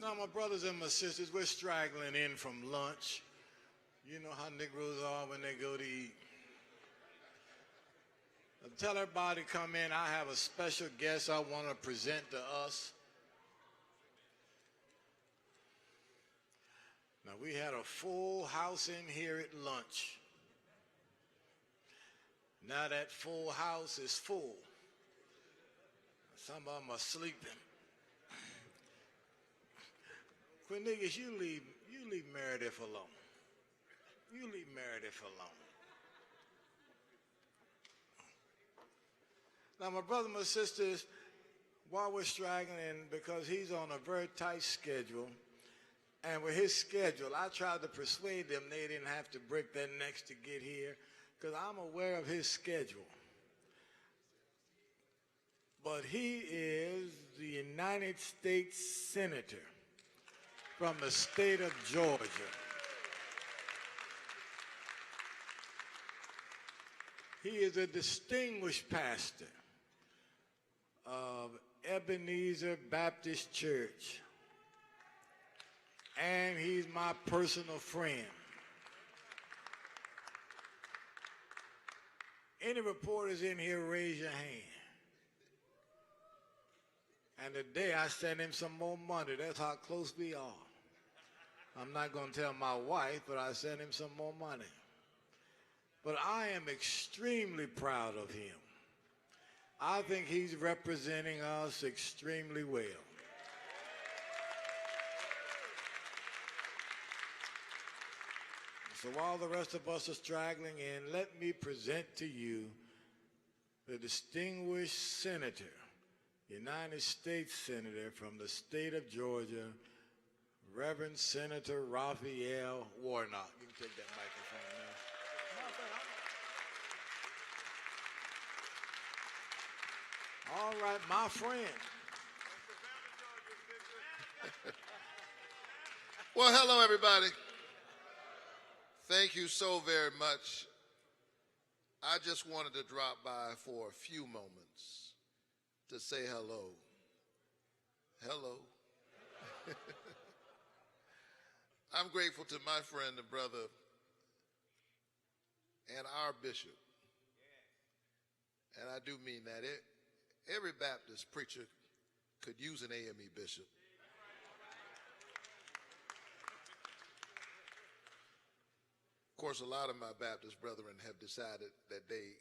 Now, my brothers and my sisters, we're straggling in from lunch. You know how Negroes are when they go to eat. Tell everybody come in. I have a special guest I want to present to us. Now, we had a full house in here at lunch. Now that full house is full. Some of them are sleeping. Cornelius, you leave Meredith alone. You leave Meredith alone. Now, my brothers and my sisters, while we're straggling, because he's on a very tight schedule, and with his schedule, I tried to persuade them they didn't have to break their necks to get here, because I'm aware of his schedule. But he is the United States Senator from the state of Georgia. He is a distinguished pastor of Ebenezer Baptist Church, and he's my personal friend. Any reporters in here, raise your hand. And today I sent him some more money. That's how close we are. I'm not going to tell my wife, but I sent him some more money. But I am extremely proud of him. I think he's representing us extremely well. So while the rest of us are straggling in, let me present to you the distinguished senator, United States Senator from the state of Georgia, Reverend Senator Raphael Warnock. You can take that microphone now. All right, my friend. Well, hello, everybody. Thank you so very much. I just wanted to drop by for a few moments to say hello. Hello. I'm grateful to my friend and brother and our bishop. And I do mean that. Every Baptist preacher could use an A.M.E. bishop. Of course, a lot of my Baptist brethren have decided that they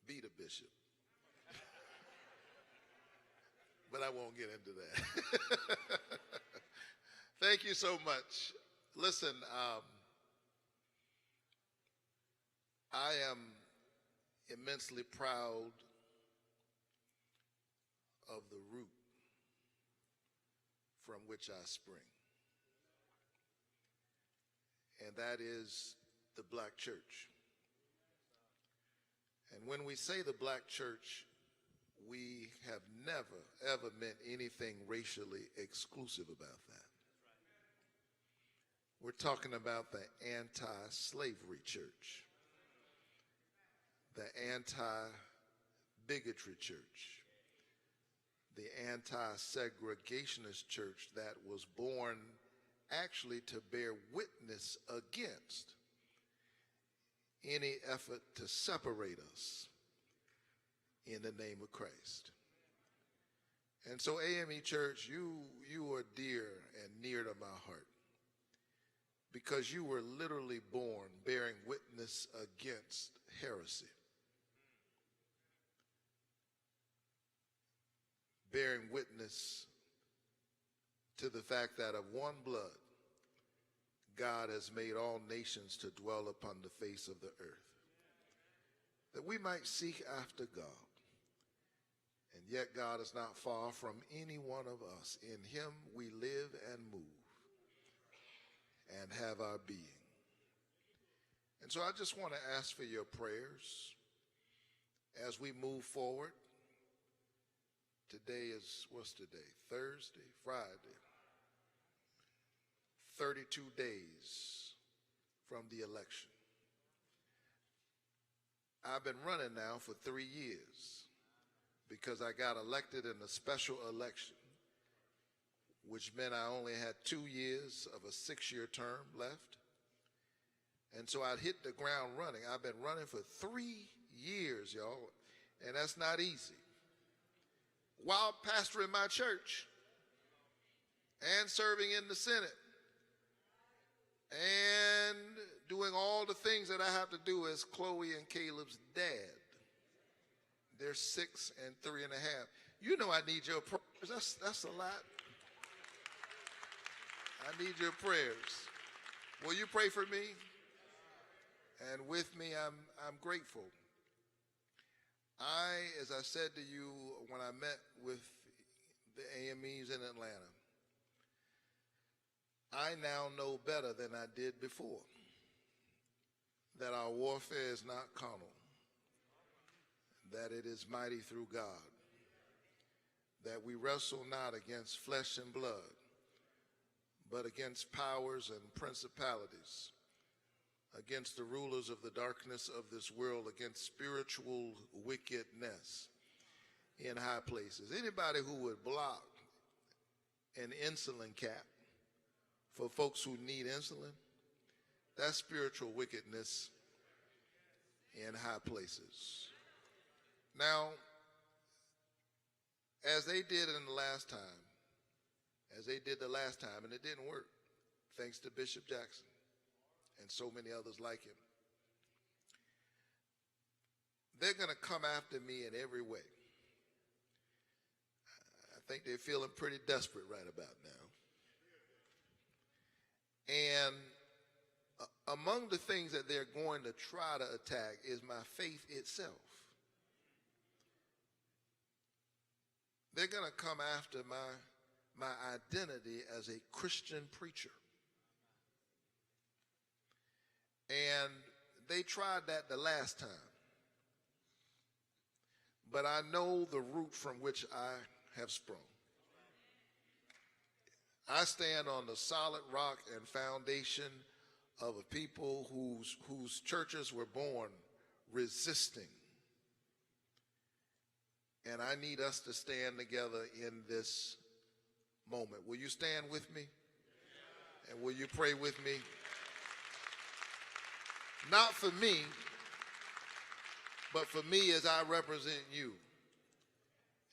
be the bishop. But I won't get into that. Thank you so much. Listen, I am immensely proud of the root from which I spring. And that is the black church. And when we say the black church, we have never, ever meant anything racially exclusive about that. We're talking about the anti-slavery church, the anti-bigotry church, the anti-segregationist church that was born actually to bear witness against any effort to separate us in the name of Christ. And so A.M.E. Church, you are dear and near to my heart because you were literally born bearing witness against heresy, bearing witness to the fact that of one blood, God has made all nations to dwell upon the face of the earth, that we might seek after God. And yet God is not far from any one of us. In him we live and move and have our being. And so I just want to ask for your prayers as we move forward. Today is, what's today? Thursday, Friday. 32 days from the election. I've been running now for 3 years because I got elected in a special election which meant I only had 2 years of a 6-year term left. And so I'd hit the ground running. I've been running for 3 years, y'all, and that's not easy. While pastoring my church and serving in the Senate and doing all the things that I have to do as Chloe and Caleb's dad. They're 6 and 3.5. You know I need your prayers. That's a lot. I need your prayers. Will you pray for me? And with me, I'm grateful. As I said to you when I met with the A.M.Es in Atlanta, I now know better than I did before that our warfare is not carnal, that it is mighty through God, that we wrestle not against flesh and blood, but against powers and principalities, against the rulers of the darkness of this world, against spiritual wickedness in high places. Anybody who would block an insulin cap for folks who need insulin, that's spiritual wickedness in high places. Now, as they did the last time, and it didn't work, thanks to Bishop Jackson and so many others like him, they're going to come after me in every way. I think they're feeling pretty desperate right about now. And among the things that they're going to try to attack is my faith itself. They're going to come after my identity as a Christian preacher. And they tried that the last time. But I know the root from which I have sprung. I stand on the solid rock and foundation of a people whose churches were born resisting. And I need us to stand together in this moment. Will you stand with me? And will you pray with me? Not for me, but for me as I represent you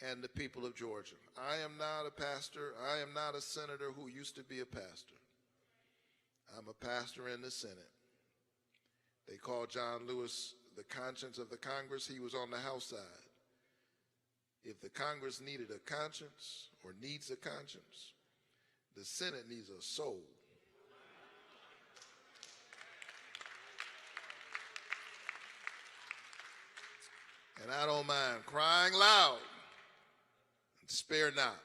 and the people of Georgia. I am not a pastor. I am not a senator who used to be a pastor. I'm a pastor in the Senate. They call John Lewis the conscience of the Congress. He was on the House side. If the Congress needed a conscience or needs a conscience, the Senate needs a soul. And I don't mind crying loud and spare not.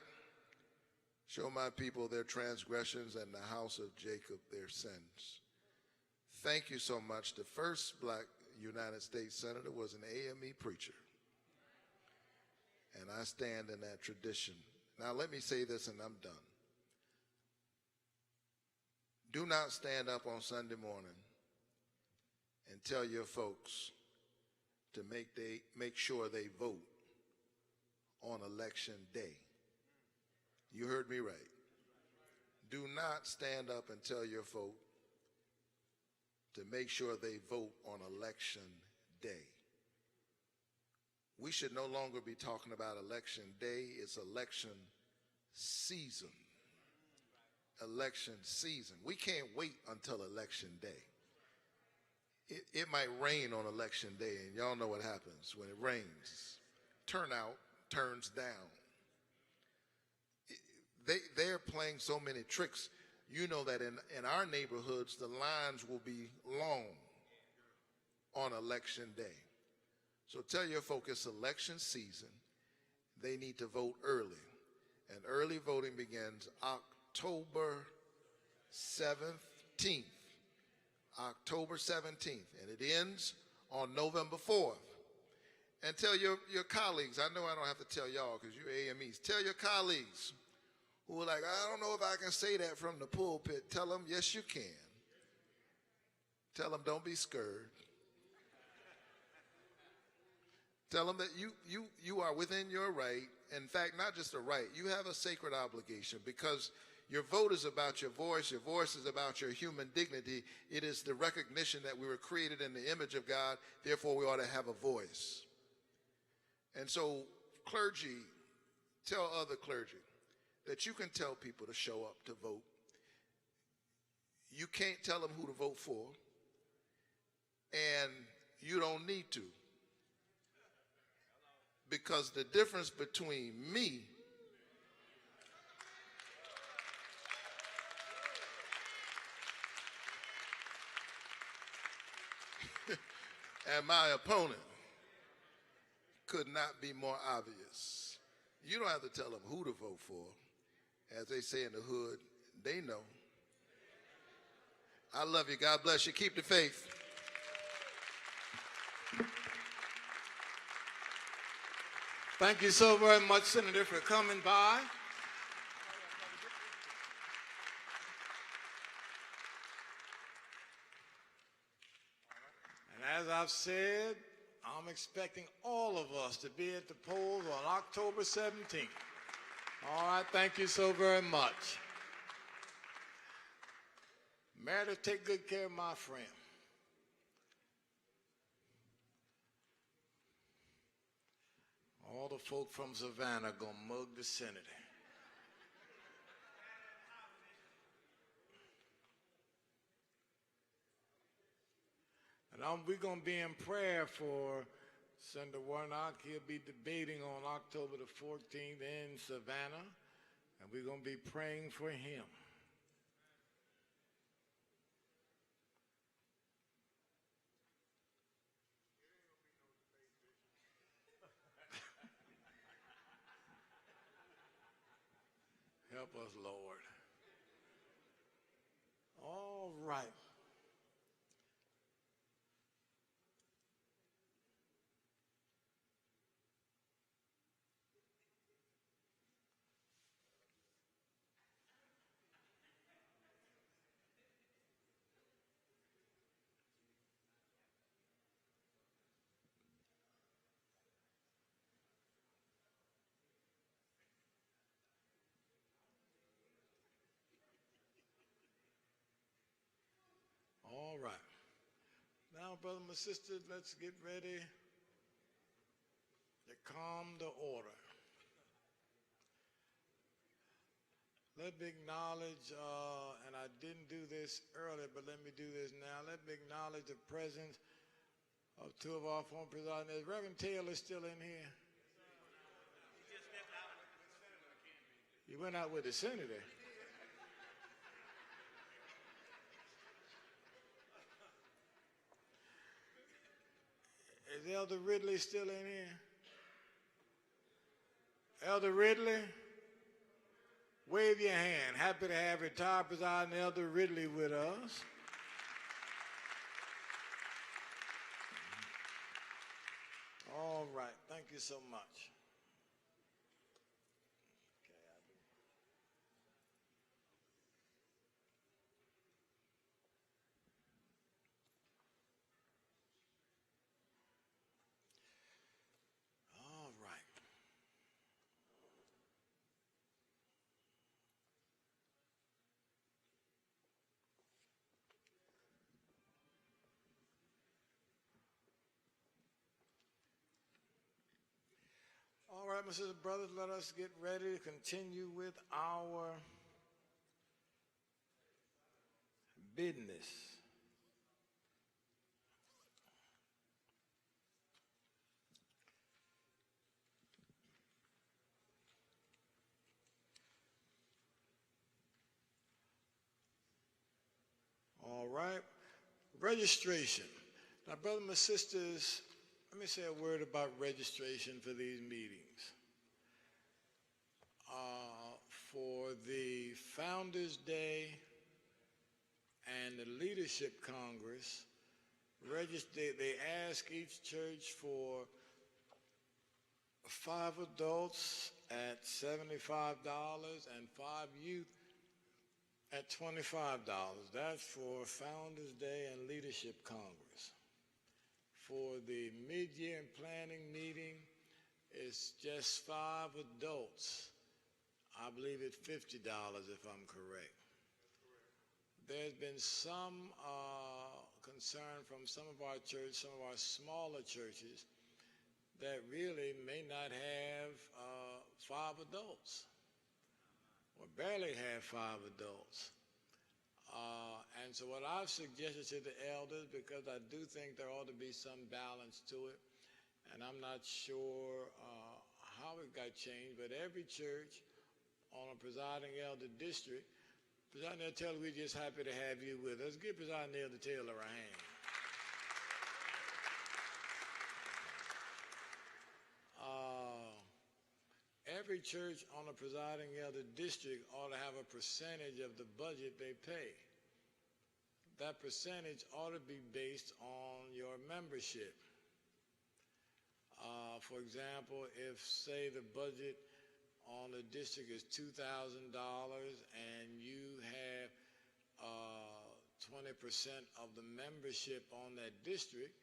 Show my people their transgressions and the house of Jacob their sins. Thank you so much. The first black United States Senator was an A.M.E. preacher. And I stand in that tradition. Now let me say this and I'm done. Do not stand up on Sunday morning and tell your folks to make sure they vote on election day. You heard me right. Do not stand up and tell your folk to make sure they vote on election day. We should no longer be talking about election day. It's election season. Election season. We can't wait until election day. It might rain on election day, and y'all know what happens when it rains. Turnout turns down. They're playing so many tricks. You know that in our neighborhoods, the lines will be long on election day. So tell your folks it's election season. They need to vote early. And early voting begins October 17th. October 17th. And it ends on November 4th. And tell your colleagues, I know I don't have to tell y'all because you're AMEs, tell your colleagues who are like, I don't know if I can say that from the pulpit. Tell them, yes, you can. Tell them, don't be scared. Tell them that you are within your right in fact, not just a right, you have a sacred obligation, because your vote is about your voice is about your human dignity. It is the recognition that we were created in the image of God, therefore we ought to have a voice. And so, clergy, tell other clergy that you can tell people to show up to vote. You can't tell them who to vote for, and you don't need to. Because the difference between me and my opponent could not be more obvious. You don't have to tell them who to vote for. As they say in the hood, they know. I love you. God bless you. Keep the faith. Thank you so very much, Senator, for coming by. And as I've said, I'm expecting all of us to be at the polls on October 17th. All right, thank you so very much. Meredith, take good care of my friend. All the folk from Savannah gonna mug the senator. And we're gonna be in prayer for Senator Warnock. He'll be debating on October the 14th in Savannah, and we're gonna be praying for him. Help us, Lord. All right. All right. Now, brothers and sisters, let's get ready to calm the order. Let me acknowledge, and I didn't do this earlier, but let me do this now. Let me acknowledge the presence of two of our former presidents. Reverend Taylor still in here? He went out with the senator. Is Elder Ridley still in here? Elder Ridley, wave your hand. Happy to have retired President Elder Ridley with us. All right, thank you so much. All right, my sisters and brothers, let us get ready to continue with our business. All right, registration. Now, brothers and sisters, let me say a word about registration for these meetings. For the Founders Day and the Leadership Congress, they ask each church for 5 adults at $75 and 5 youth at $25. That's for Founders Day and Leadership Congress. For the mid-year and planning meeting, It's just 5 adults. I believe it's $50 if I'm correct. There's been some concern from some of our churches, some of our smaller churches, that really may not have 5 adults, or barely have 5 adults. And so what I've suggested to the elders, because I do think there ought to be some balance to it, and I'm not sure how it got changed, but every church on a presiding elder district, Presiding Elder Taylor, we're just happy to have you with us. Give Presiding Elder Taylor a hand. Every church on a presiding elder district ought to have a percentage of the budget they pay. That percentage ought to be based on your membership. For example, if, say, the budget on the district is $2,000 and you have 20% of the membership on that district,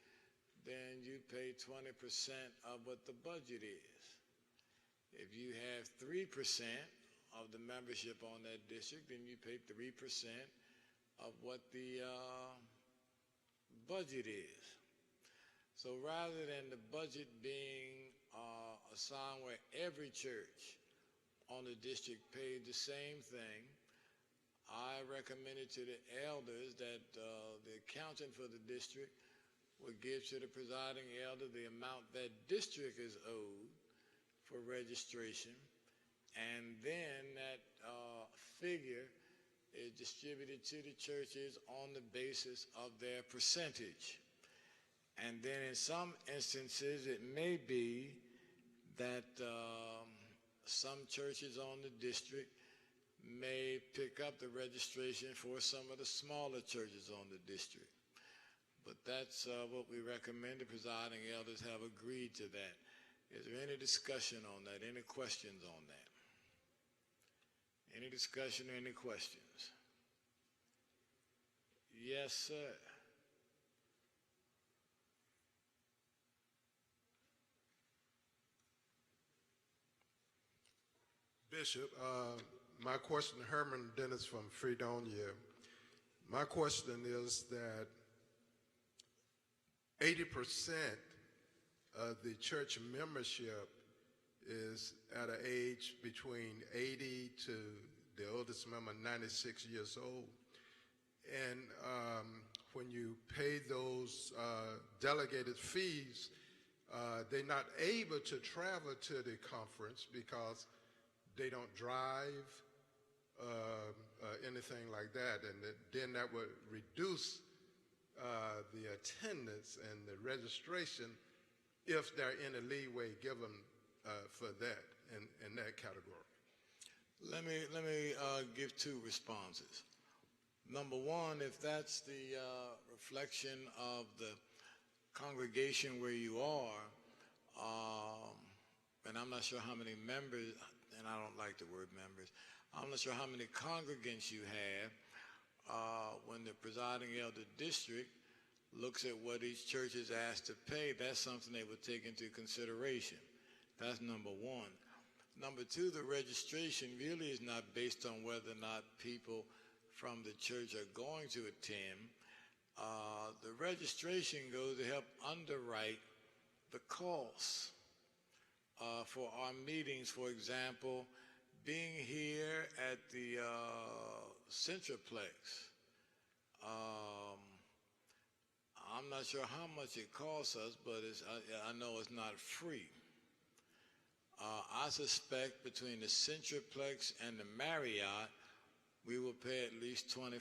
then you pay 20% of what the budget is. If you have 3% of the membership on that district, then you pay 3% of what the budget is. So rather than the budget being assigned where every church on the district paid the same thing, I recommended to the elders that the accountant for the district would give to the presiding elder the amount that district is owed for registration, and then that figure is distributed to the churches on the basis of their percentage. And then in some instances, it may be that some churches on the district may pick up the registration for some of the smaller churches on the district. But that's what we recommend. The presiding elders have agreed to that. Is there any discussion on that? Any questions on that? Any discussion or any questions? Yes, sir. Bishop, my question, Herman Dennis from Fredonia. My question is that 80% of the church membership is at an age between 80 to the oldest member, 96 years old. And when you pay those delegated fees, they're not able to travel to the conference because they don't drive, anything like that. And then that would reduce the attendance and the registration if there are any leeway given for that in that category. Let me give 2 responses. Number one, if that's the reflection of the congregation where you are, and I'm not sure how many members, and I don't like the word members, I'm not sure how many congregants you have, when the presiding elder district looks at what each church is asked to pay, that's something they would take into consideration. That's number one. Number 2, the registration really is not based on whether or not people from the church are going to attend. The registration goes to help underwrite the costs for our meetings. For example, being here at the Centroplex, I'm not sure how much it costs us, but I know it's not free. I suspect between the Centroplex and the Marriott, we will pay at least $25,000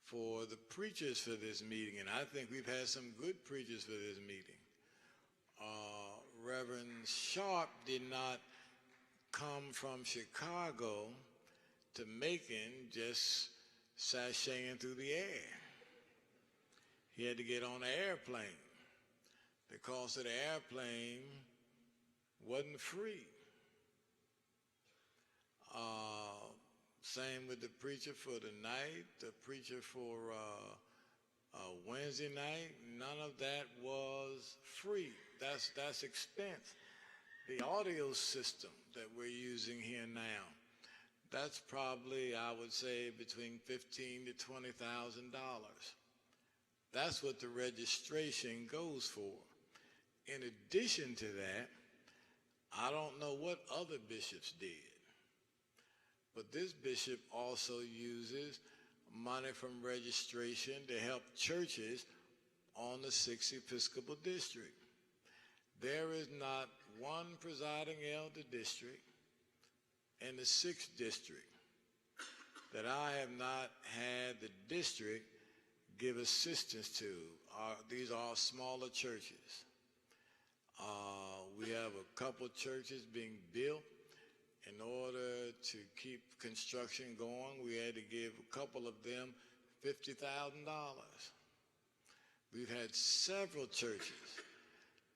for the preachers for this meeting, and I think we've had some good preachers for this meeting. Reverend Sharp did not come from Chicago to Macon just sashaying through the air. He had to get on an airplane. The cost of the airplane wasn't free. Same with the preacher for the night, the preacher for Wednesday night, none of that was free. That's expense. The audio system that we're using here now, that's probably, I would say, between $15,000 to $20,000. That's what the registration goes for. In addition to that, I don't know what other bishops did, but this bishop also uses money from registration to help churches on the 6th Episcopal District. There is not one presiding elder district in the 6th district that I have not had the district give assistance to. These are all smaller churches. We have a couple churches being built. In order to keep construction going, we had to give a couple of them $50,000. We've had several churches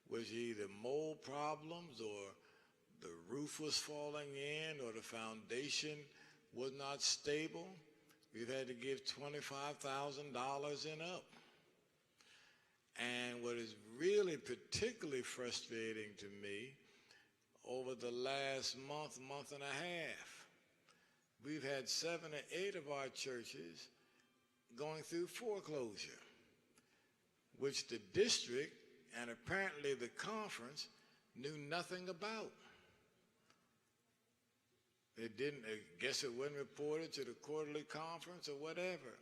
with either mold problems or the roof was falling in or the foundation was not stable. We've had to give $25,000 and up. And what is really particularly frustrating to me, over the last month and a half, we've had 7 or 8 of our churches going through foreclosure, which the district and apparently the conference knew nothing about. It didn't, I guess it wasn't reported to the quarterly conference or whatever.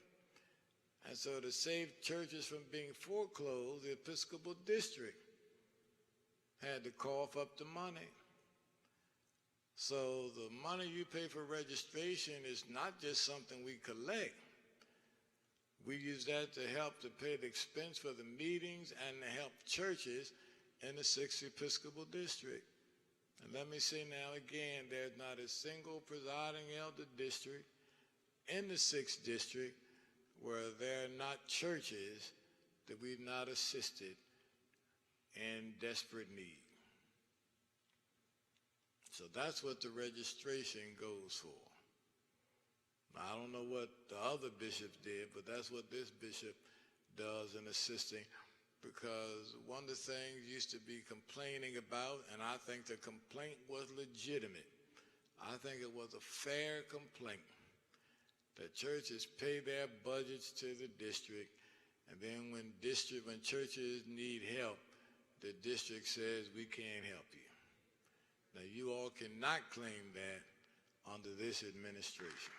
And so to save churches from being foreclosed, the Episcopal District had to cough up the money. So the money you pay for registration is not just something we collect. We use that to help to pay the expense for the meetings and to help churches in the 6th Episcopal District. And let me say now again, there's not a single presiding elder district in the 6th district where there are not churches that we've not assisted in desperate need. So that's what the registration goes for. I don't know what the other bishops did, but that's what this bishop does in assisting, because one of the things used to be complaining about, and I think the complaint was legitimate. I think it was a fair complaint that churches pay their budgets to the district, and then when churches need help, the district says, we can't help you. Now, you all cannot claim that under this administration.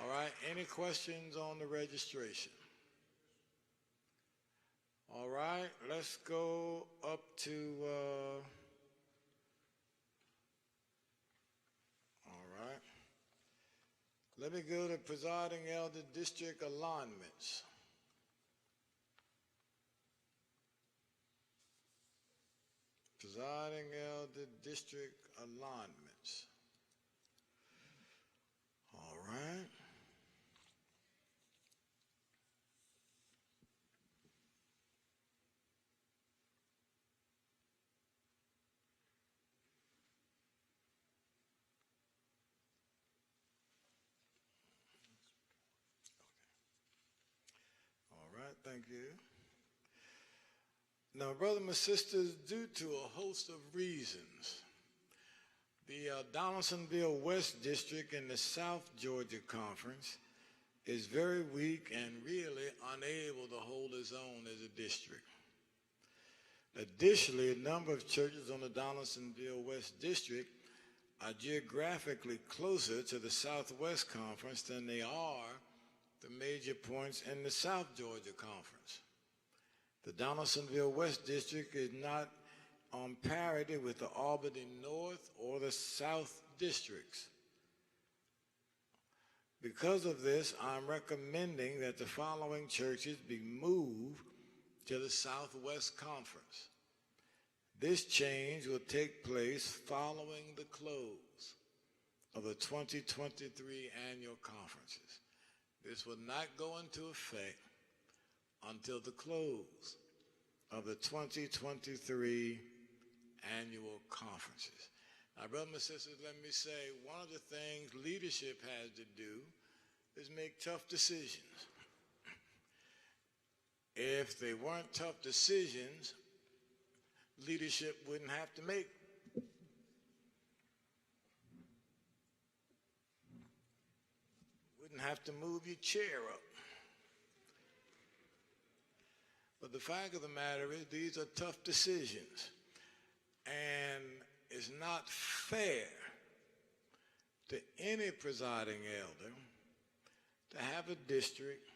All right, any questions on the registration? All right, let's go up to, all right. Let me go to presiding elder district alignments. Presiding elder district alignments. All right. Thank you. Now, brothers and sisters, due to a host of reasons, the Donaldsonville West District in the South Georgia Conference is very weak and really unable to hold its own as a district. Additionally, a number of churches on the Donaldsonville West District are geographically closer to the Southwest Conference than they are the major points in the South Georgia Conference. The Donaldsonville West District is not on parity with the Albany North or the South Districts. Because of this, I'm recommending that the following churches be moved to the Southwest Conference. This change will take place following the close of the 2023 annual conferences. This will not go into effect until the close of the 2023 annual conferences. Now, brothers and sisters, let me say, one of the things leadership has to do is make tough decisions. If they weren't tough decisions, leadership wouldn't have to make. Wouldn't have to move your chair up. But the fact of the matter is, these are tough decisions. And it's not fair to any presiding elder to have a district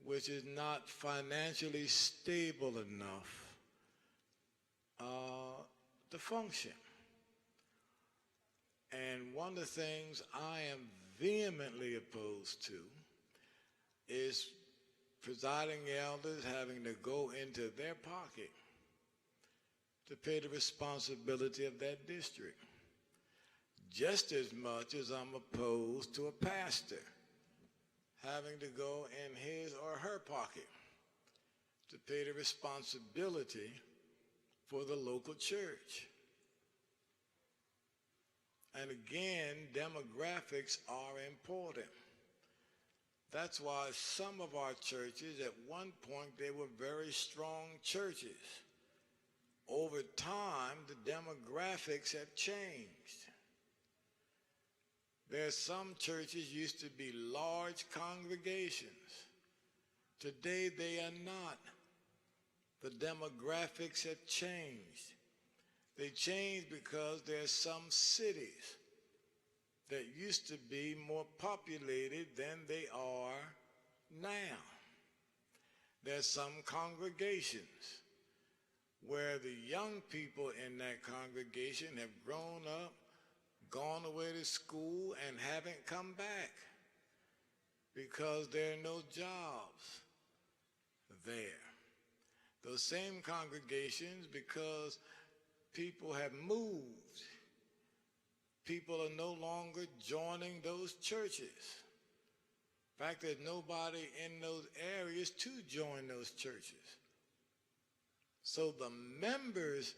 which is not financially stable enough to function. And one of the things I am vehemently opposed to is presiding elders having to go into their pocket to pay the responsibility of that district, just as much as I'm opposed to a pastor having to go in his or her pocket to pay the responsibility for the local church. And again, demographics are important. That's why some of our churches, at one point, they were very strong churches. Over time, the demographics have changed. There's some churches used to be large congregations. Today, they are not. The demographics have changed. They changed because there's some cities that used to be more populated than they are now. There's some congregations where the young people in that congregation have grown up, gone away to school, and haven't come back because there are no jobs there. Those same congregations, because people have moved, people are no longer joining those churches. In fact, there's nobody in those areas to join those churches. So the members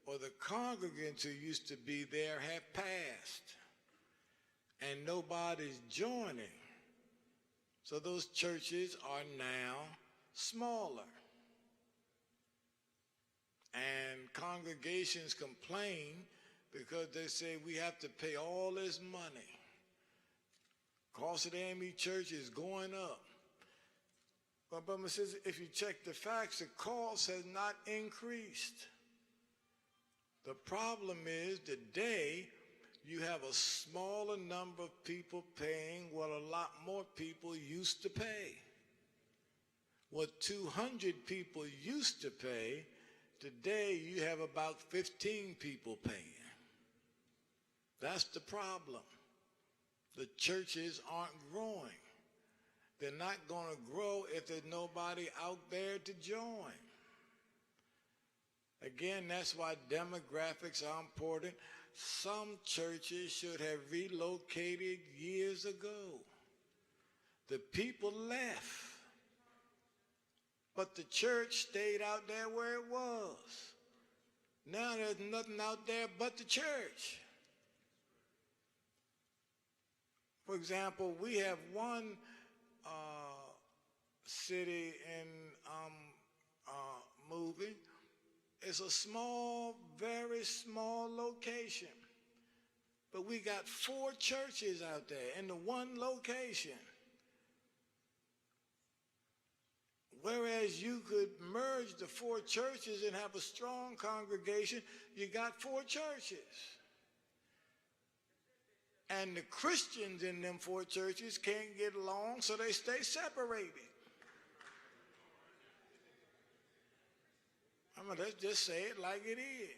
or the congregants who used to be there have passed, and nobody's joining. So those churches are now smaller. And congregations complain because they say we have to pay all this money. Cost of the A.M.E. church is going up. But brothers and sisters, if you check the facts, the cost has not increased. The problem is today you have a smaller number of people paying what a lot more people used to pay. What 200 people used to pay, today you have about 15 people paying. That's the problem. The churches aren't growing. They're not going to grow if there's nobody out there to join. Again, that's why demographics are important. Some churches should have relocated years ago. The people left, but the church stayed out there where it was. Now there's nothing out there but the church. For example, we have one city in moving. It's a small, very small location. But we got 4 churches out there in the one location. Whereas you could merge the 4 churches and have a strong congregation, you got 4 churches. And the Christians in them 4 churches can't get along, so they stay separated. Let's just say it like it is.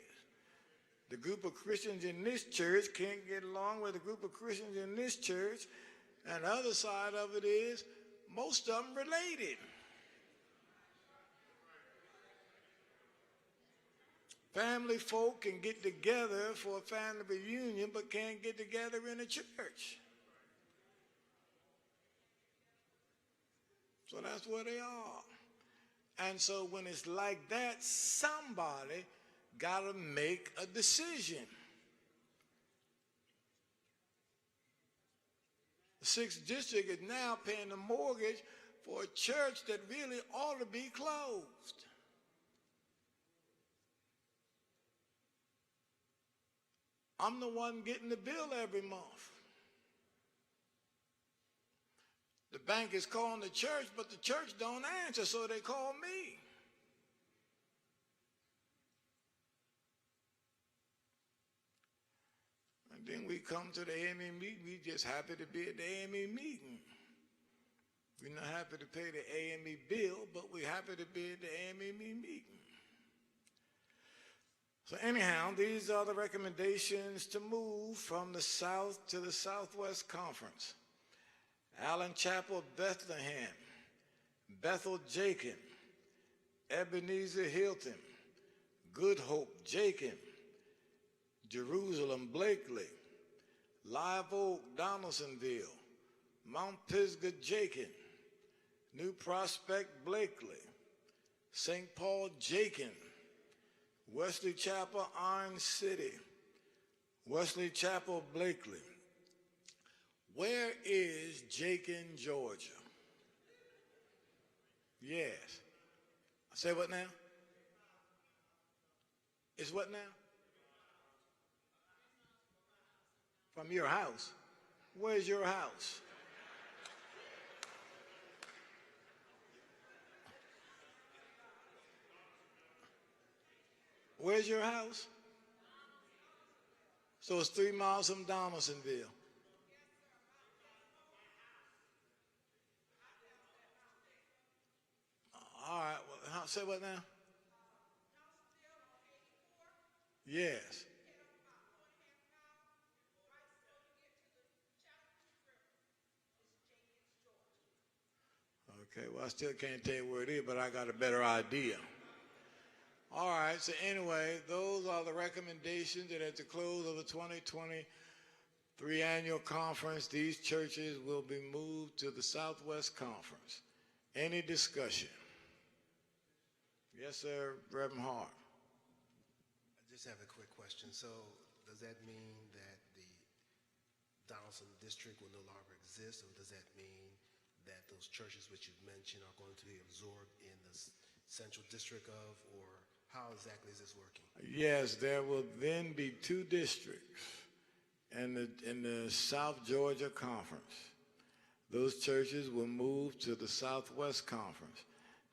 The group of Christians in this church can't get along with the group of Christians in this church, and the other side of it is most of them related. Family folk can get together for a family reunion, but can't get together in a church. So that's where they are. And so when it's like that, somebody got to make a decision. 6th District is now paying the mortgage for a church that really ought to be closed. I'm the one getting the bill every month. The bank is calling the church, but the church don't answer, so they call me. And then we come to the A.M.E. meeting. We just happy to be at the A.M.E. meeting. We're not happy to pay the A.M.E. bill, but we're happy to be at the A.M.E. meeting. So anyhow, these are the recommendations to move from the South to the Southwest Conference. Allen Chapel, Bethlehem, Bethel, Jacob, Ebenezer, Hilton, Good Hope, Jacob, Jerusalem, Blakely, Live Oak, Donaldsonville, Mount Pisgah, Jacob, New Prospect, Blakely, St. Paul, Jacob, Wesley Chapel, Iron City, Wesley Chapel, Blakely. Where is Jacob, Georgia? Yes. Say what now? It's what now? From your house. Where's your house? Where's your house? So it's 3 miles from Donaldsonville. All right. Well, say what now? Yes. Okay. Well, I still can't tell you where it is, but I got a better idea. All right. So anyway, those are the recommendations that at the close of the 2023 annual conference, these churches will be moved to the Southwest Conference. Any discussion? Yes, sir, Reverend Hart. I just have a quick question. So does that mean that the Donaldson District will no longer exist, or does that mean that those churches which you've mentioned are going to be absorbed in the Central District of, or how exactly is this working? Yes, there will then be 2 districts in the South Georgia Conference. Those churches will move to the Southwest Conference.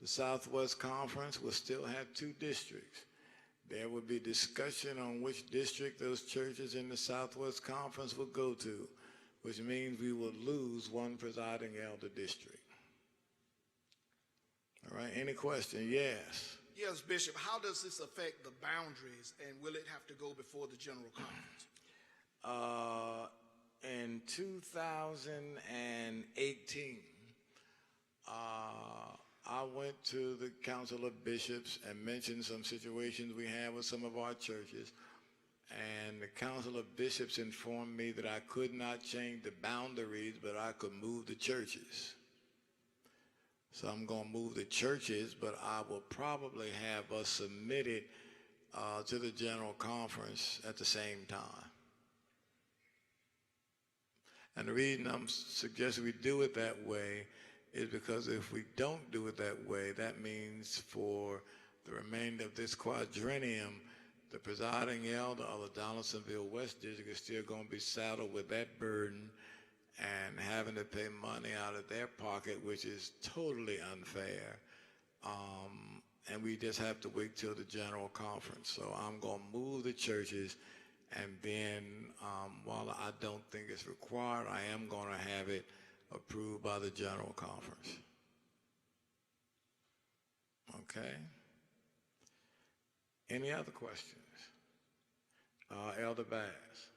The Southwest Conference will still have 2 districts. There will be discussion on which district those churches in the Southwest Conference will go to, which means we will lose 1 presiding elder district. All right, any question? Yes. Yes, Bishop. How does this affect the boundaries, and will it have to go before the General Conference? In 2018, I went to the Council of Bishops and mentioned some situations we had with some of our churches, and the Council of Bishops informed me that I could not change the boundaries, but I could move the churches. So I'm going to move the churches, but I will probably have us submitted to the General Conference at the same time. And the reason I'm suggesting we do it that way is because if we don't do it that way, that means for the remainder of this quadrennium, the presiding elder of the Donaldsonville West District is still going to be saddled with that burden and having to pay money out of their pocket, which is totally unfair. And we just have to wait till the General Conference. So I'm going to move the churches, and then while I don't think it's required, I am going to have it approved by the General Conference. Okay? Any other questions? Elder Bass.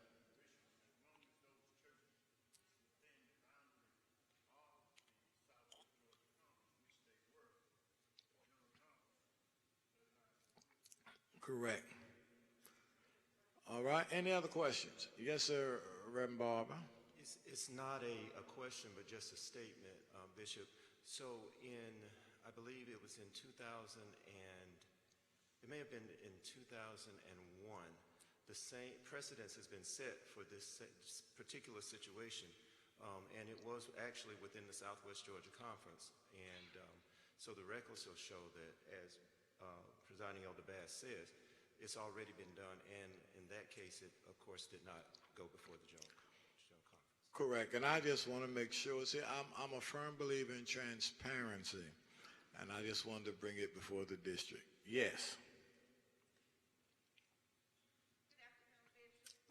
Correct. All right. Any other questions? Yes, sir, Reverend Barber. It's not a question, but just a statement, Bishop. So I believe it was in 2000, and it may have been in 2001, the same precedence has been set for this particular situation And it was actually within the Southwest Georgia Conference. And so the records will show that, as Presiding Elder Bass says, it's already been done, and in that case, it, of course, did not go before the General Conference. Correct, and I just want to make sure, see, I'm a firm believer in transparency, and I just wanted to bring it before the district. Yes.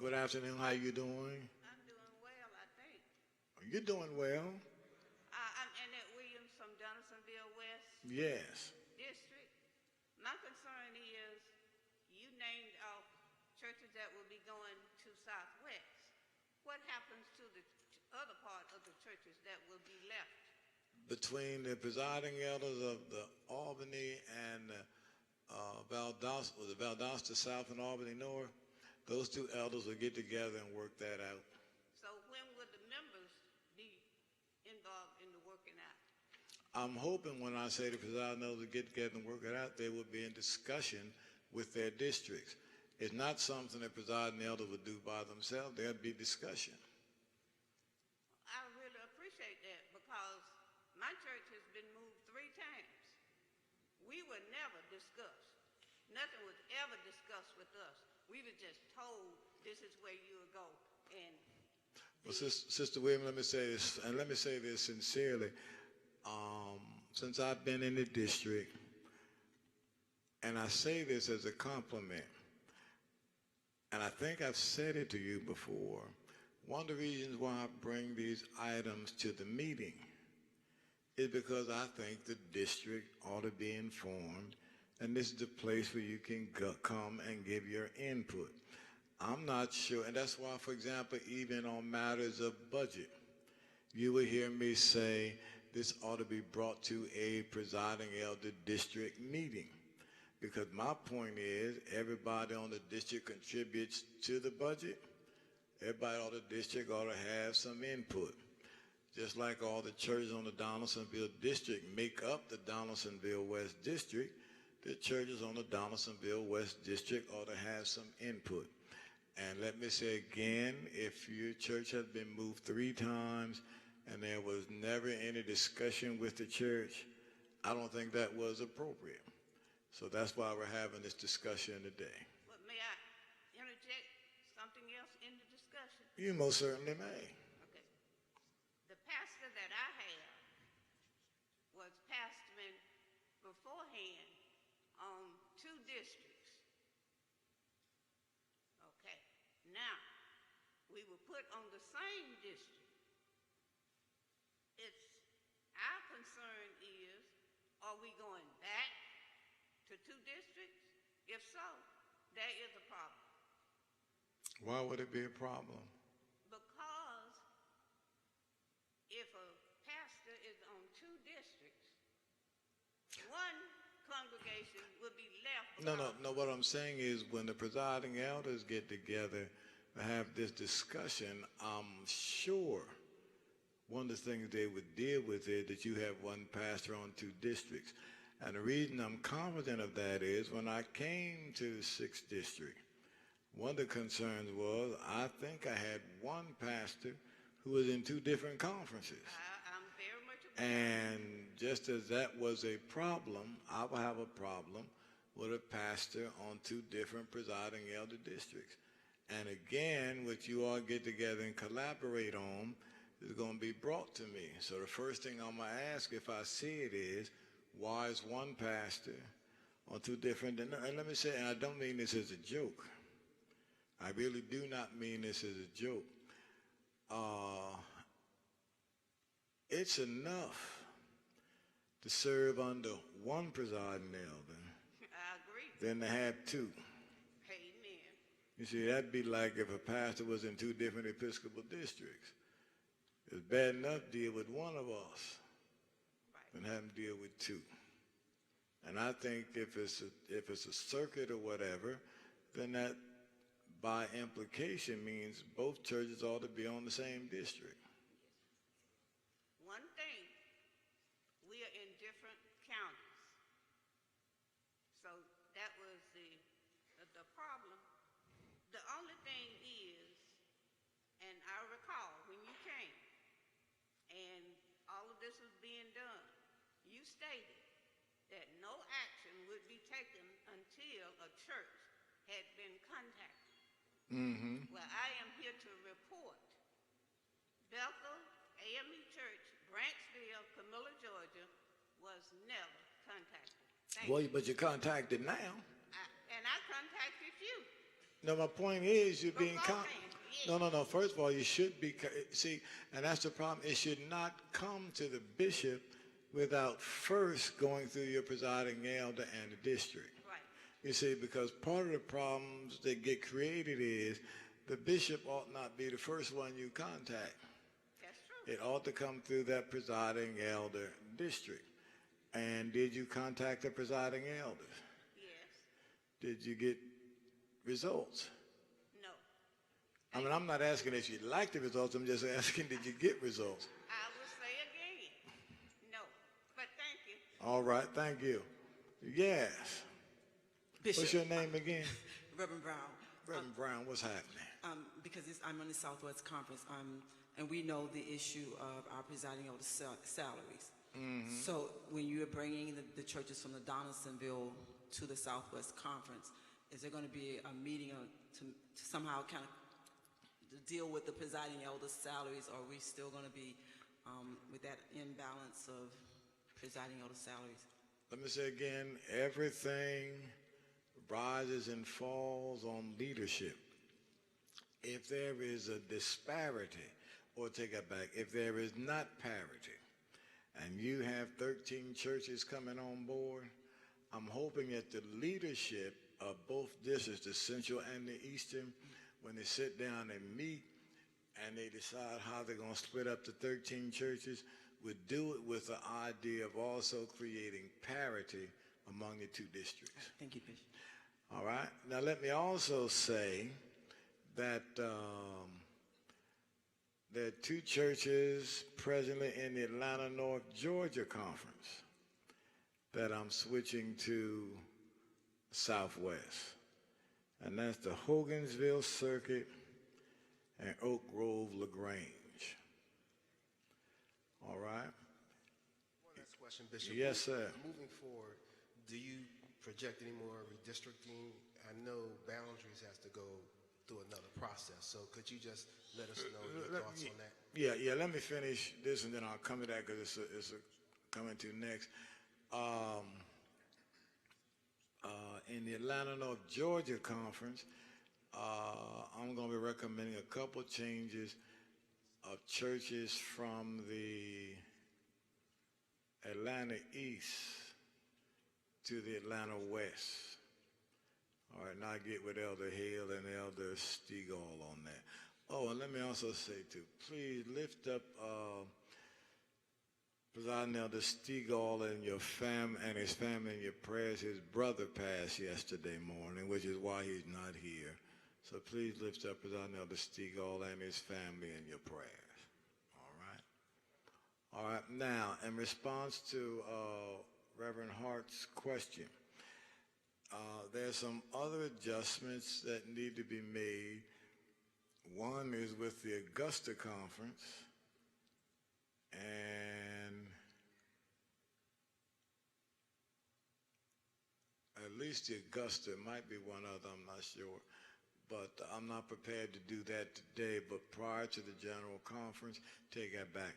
Good afternoon, how you doing? I'm doing well, I think. You're doing well. I'm Annette Williams from Donaldsonville West Yes. District. My concern is you named off churches that will be going to Southwest. What happens to the other part of the churches that will be left? Between the presiding elders of the Albany and Valdosta South and Albany North, those two elders will get together and work that out. So when will the members be involved in the working out? I'm hoping when I say the presiding elders will get together and work it out, they will be in discussion with their districts. It's not something the presiding elder would do by themselves. There'll be discussion. I really appreciate that because my church has been moved 3 times. We were never discussed. Nothing was ever discussed with us. We were just told this is where you will go. And well, Sister Williams, let me say this, and let me say this sincerely. Since I've been in the district, and I say this as a compliment, and I think I've said it to you before, one of the reasons why I bring these items to the meeting is because I think the district ought to be informed, and this is the place where you can come and give your input. I'm not sure, and that's why, for example, even on matters of budget, you will hear me say this ought to be brought to a presiding elder district meeting. Because my point is, everybody on the district contributes to the budget. Everybody on the district ought to have some input. Just like all the churches on the Donaldsonville district make up the Donaldsonville West district, the churches on the Donaldsonville West district ought to have some input. And let me say again, if your church has been moved 3 times and there was never any discussion with the church, I don't think that was appropriate. So that's why we're having this discussion today. But may I interject something else in the discussion? You most certainly may. Okay. The pastor that I had was pastoring beforehand on 2 districts. Okay. Now, we were put on the same district. Our concern is, are we going back to 2 districts? If so, there is a problem. Why would it be a problem? Because if a pastor is on 2 districts, one congregation would be left. No. What I'm saying is when the presiding elders get together to have this discussion, I'm sure one of the things they would deal with is that you have one pastor on 2 districts. And the reason I'm confident of that is when I came to the 6th district, one of the concerns was I think I had one pastor who was in 2 different conferences. I'm very much aware. And just as that was a problem, I will have a problem with a pastor on 2 different presiding elder districts. And again, what you all get together and collaborate on is going to be brought to me. So the first thing I'm going to ask if I see it is, why is one pastor on 2 different, and let me say, and I don't mean this as a joke. I really do not mean this as a joke. It's enough to serve under one presiding elder I agree. than to have 2. Amen. You see, that'd be like if a pastor was in 2 different Episcopal districts. It's bad enough to deal with one of us than have him deal with 2. And I think if it's a circuit or whatever, then that by implication means both churches ought to be on the same district. One thing, we are in different counties. So that was the problem. The only thing is, and I recall when you came, being done. You stated that no action would be taken until a church had been contacted. Mm-hmm. Well, I am here to report Bethel A.M.E. Church, Branchville, Camilla, Georgia, was never contacted. Thank Well, you. but you're contacted now. And I contacted you. No, my point is you're being Beforehand, yes. No. First of all, you should be, see, and that's the problem. It should not come to the bishop without first going through your presiding elder and the district. Right. You see, because part of the problems that get created is the bishop ought not be the first one you contact. That's true. It ought to come through that presiding elder district. And did you contact the presiding elders? Yes. Did you get results? No. I mean, I'm not asking if you like the results. I'm just asking, did you get results? I will say again, no. But thank you. All right, thank you. Yes. Bishop. What's your name again? Reverend Brown. Reverend Brown, what's happening? Because I'm on the Southwest Conference, and we know the issue of our presiding over salaries. Mm-hmm. So when you are bringing the churches from the Donaldsonville to the Southwest Conference, is there going to be a meeting to somehow kind of deal with the presiding elder's salaries, or are we still going to be with that imbalance of presiding elder salaries? Let me say again, everything rises and falls on leadership. If there is a disparity, or take it back, if there is not parity, and you have 13 churches coming on board, I'm hoping that the leadership of both districts, the central and the eastern, when they sit down and meet and they decide how they're going to split up the 13 churches, would do it with the idea of also creating parity among the two districts. Thank you, Bishop. All right. Now let me also say that there are two churches presently in the Atlanta North Georgia Conference that I'm switching to Southwest. And that's the Hogansville Circuit and Oak Grove LaGrange. All right? One last question, Bishop. Yes, sir. Moving forward, do you project any more redistricting? I know boundaries has to go through another process, so could you just let us know your thoughts on that? Yeah, let me finish this and then I'll come to that because it's coming to next. In the Atlanta North Georgia Conference, I'm going to be recommending a couple changes of churches from the Atlanta East to the Atlanta West. All right, now I get with Elder Hale and Elder Stegall on that. Oh, and let me also say, too, please lift up Presiding Elder Stegall and his family in your prayers. His brother passed yesterday morning, which is why he's not here. So please lift up Presiding Elder Stegall and his family in your prayers. All right? All right, now, in response to Reverend Hart's question, there's some other adjustments that need to be made. One is with the Augusta Conference, and at least the Augusta, might be one other, I'm not sure, but I'm not prepared to do that today. But prior to the General Conference, take that back,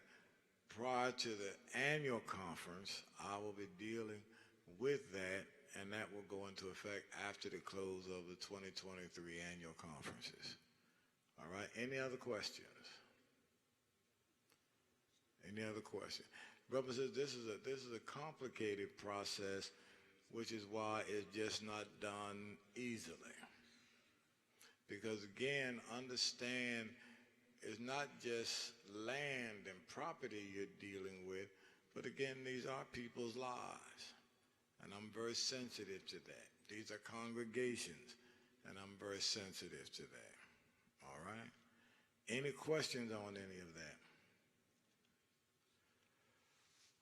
prior to the annual conference, I will be dealing with that, and that will go into effect after the close of the 2023 annual conferences. All right, any other questions? Any other questions? Brother says this is a complicated process, which is why it's just not done easily. Because again, understand it's not just land and property you're dealing with, but again, these are people's lives. And I'm very sensitive to that. These are congregations, and I'm very sensitive to that. All right? Any questions on any of that?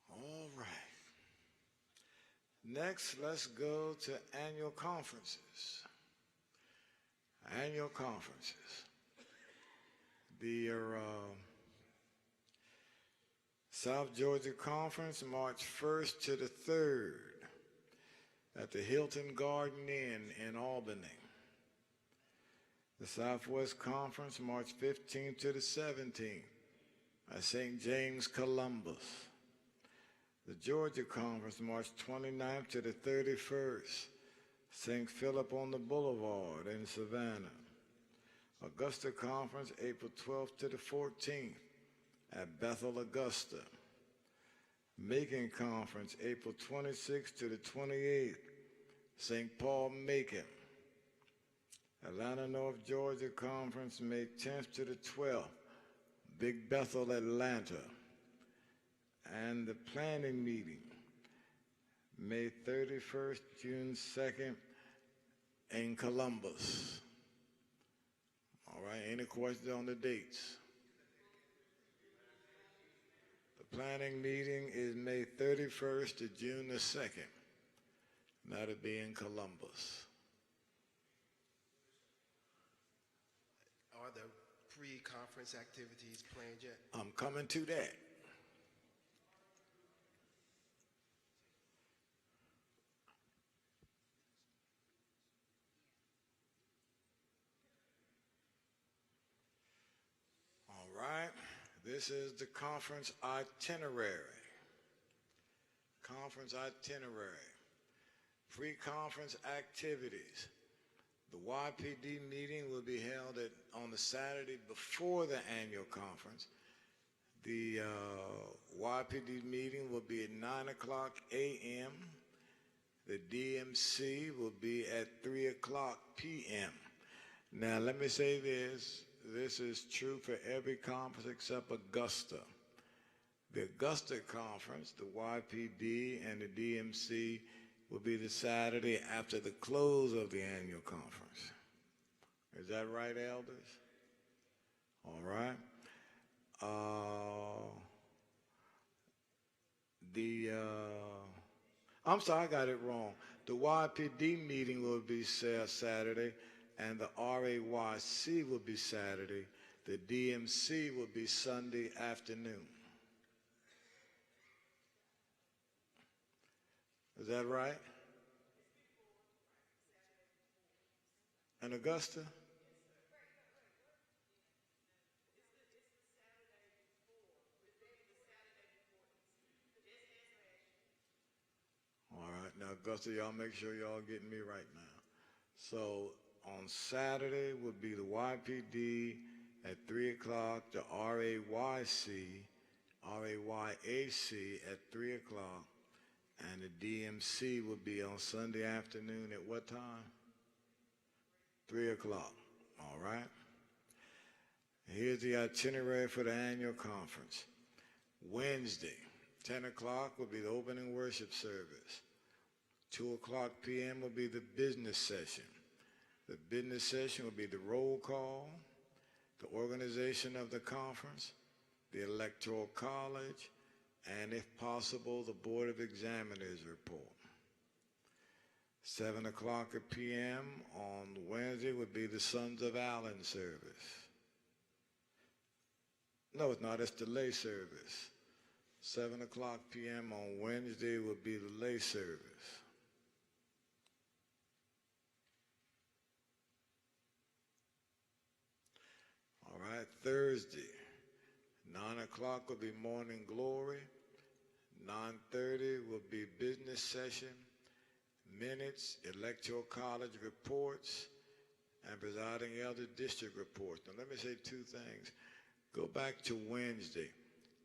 All right. Next, let's go to annual conferences. Annual conferences. The South Georgia Conference, March 1st to the 3rd at the Hilton Garden Inn in Albany. The Southwest Conference, March 15th to the 17th at St. James, Columbus. The Georgia Conference, March 29th to the 31st, St. Philip on the Boulevard in Savannah. Augusta Conference, April 12th to the 14th at Bethel, Augusta. Macon Conference, April 26th to the 28th, St. Paul, Macon. Atlanta, North Georgia Conference, May 10th to the 12th, Big Bethel, Atlanta. And the planning meeting, May 31st, June 2nd, in Columbus. All right, any questions on the dates? The planning meeting is May 31st to June the 2nd. That'll be in Columbus. Are there pre-conference activities planned yet? I'm coming to that. All right, this is the conference itinerary. Conference itinerary. Pre-conference activities. The YPD meeting will be held on the Saturday before the annual conference. The YPD meeting will be at 9 o'clock a.m. The DMC will be at 3 o'clock p.m. Now, let me say this. This is true for every conference except Augusta. The Augusta conference, the YPD and the DMC will be the Saturday after the close of the annual conference. Is that right, elders? All right. I'm sorry, I got it wrong. The YPD meeting will be Saturday, and the RAYC will be Saturday. The DMC will be Sunday afternoon. Is that right? And Augusta? All right, now Augusta, y'all make sure y'all getting me right now. So on Saturday would be the YPD at 3 o'clock, the RAYC at 3 o'clock, and the DMC will be on Sunday afternoon at what time? 3 o'clock, all right? Here's the itinerary for the annual conference. Wednesday, 10 o'clock will be the opening worship service. 2 o'clock p.m. will be the business session. The business session will be the roll call, the organization of the conference, the Electoral College, and if possible, the Board of Examiners report. 7 o'clock p.m. on Wednesday would be the Sons of Allen service. No, it's not, it's the lay service. 7 o'clock p.m. on Wednesday would be the lay service. All right, Thursday, 9 o'clock will be morning glory. 9:30 will be business session, minutes, Electoral College reports, and presiding elder district reports. Now let me say two things. Go back to Wednesday.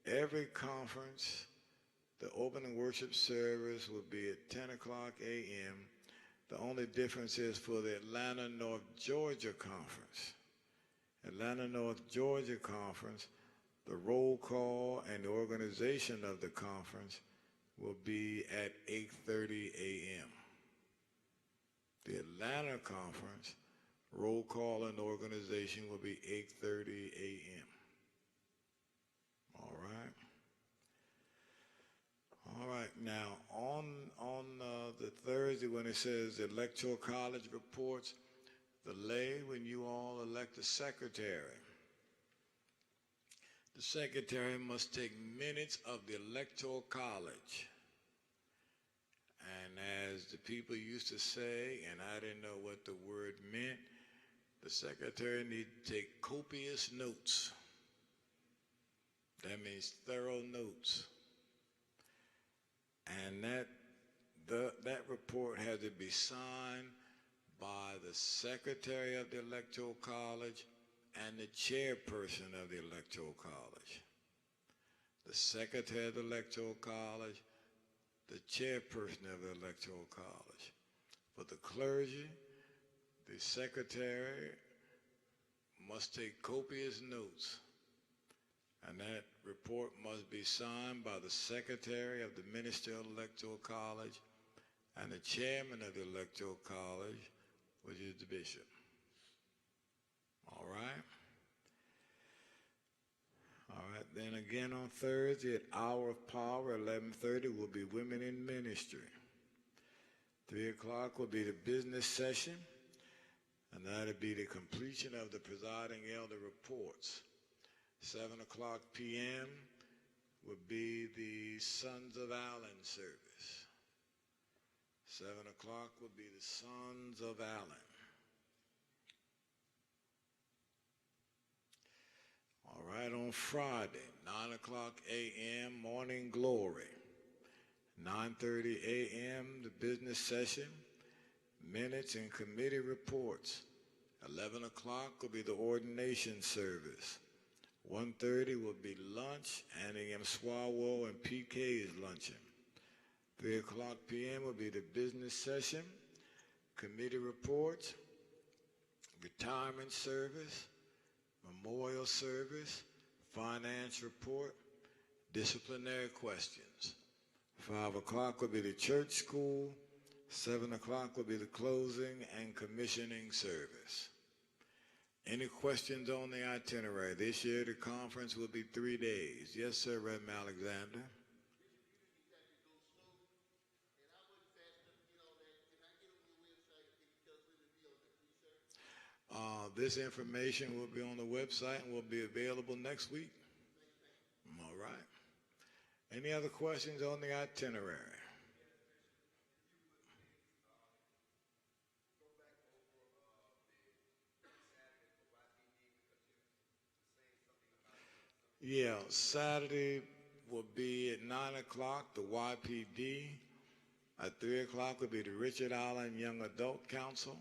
Every conference, the opening worship service will be at 10 o'clock a.m. The only difference is for the Atlanta North Georgia Conference. Atlanta North Georgia Conference, the roll call and the organization of the conference will be at 8:30 a.m. The Atlanta Conference, roll call and organization will be 8:30 a.m. All right. All right. Now, on the Thursday when it says Electoral College reports, the lay, when you all elect a secretary. The secretary must take minutes of the Electoral College. And as the people used to say, and I didn't know what the word meant, the secretary needs to take copious notes. That means thorough notes. And that report had to be signed by the secretary of the Electoral College and the chairperson of the Electoral College. The secretary of the Electoral College, the chairperson of the Electoral College. For the clergy, the secretary must take copious notes, and that report must be signed by the secretary of the Ministerial Electoral College and the chairman of the Electoral College, which is the bishop. All right? All right, then again on Thursday at Hour of Power, 11:30, will be Women in Ministry. 3 o'clock will be the business session, and that'll be the completion of the presiding elder reports. 7 o'clock p.m. will be the Sons of Allen service. 7 o'clock will be the Sons of Allen. All right, on Friday, 9 o'clock a.m., Morning Glory. 9:30 a.m., the business session, minutes and committee reports. 11 o'clock will be the ordination service. 1:30 will be lunch, Annie M. Swalwell and PK is lunching. 3 o'clock p.m. will be the business session, committee reports, retirement service, memorial service, finance report, disciplinary questions. 5 o'clock will be the church school. 7 o'clock will be the closing and commissioning service. Any questions on the itinerary? This year the conference will be 3 days. Yes, sir, Reverend Alexander. This information will be on the website and will be available next week. All right. Any other questions on the itinerary? Yeah, Saturday will be at 9 o'clock, the YPD. At 3 o'clock will be the Richard Allen Young Adult Council.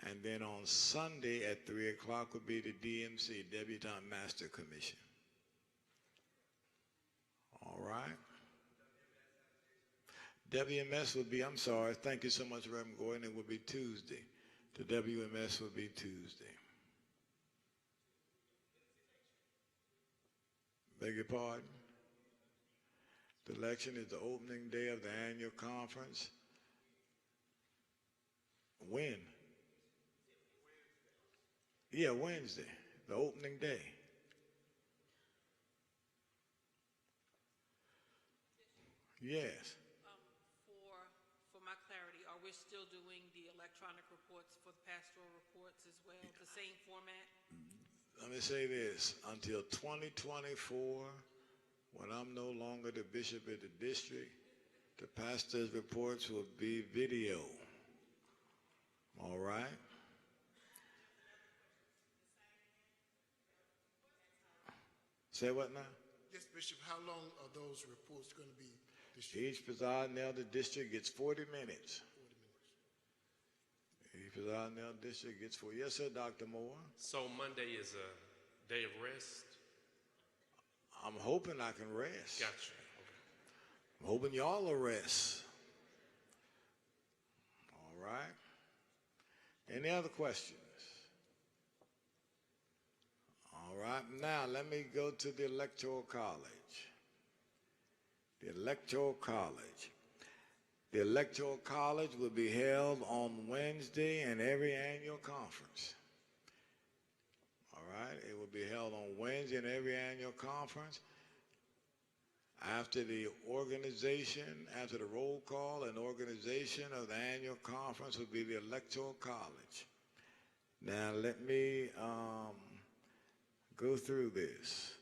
And then on Sunday at 3 o'clock will be the DMC, Debutante Master Commission. All right. WMS will be, I'm sorry, thank you so much, Reverend Gordon, it will be Tuesday. The WMS will be Tuesday. Beg your pardon? The election is the opening day of the annual conference. When? Yeah, Wednesday, the opening day. Yes. For my clarity, are we still doing the electronic reports for the pastoral reports as well, the same format? Let me say this, until 2024, when I'm no longer the bishop of the district, the pastor's reports will be video. All right? Say what now? Yes, Bishop, how long are those reports going to be distributed? Each presiding elder district gets 40 minutes. 40 minutes. Each presiding elder district gets 40. Yes, sir, Dr. Moore. So Monday is a day of rest? I'm hoping I can rest. Gotcha. Okay. I'm hoping y'all will rest. All right. Any other questions? All right. Now let me go to the Electoral College. The Electoral College. The Electoral College will be held on Wednesday in every annual conference. All right. It will be held on Wednesday in every annual conference. After the organization, after the roll call and organization of the annual conference will be the Electoral College. Now let me go through this.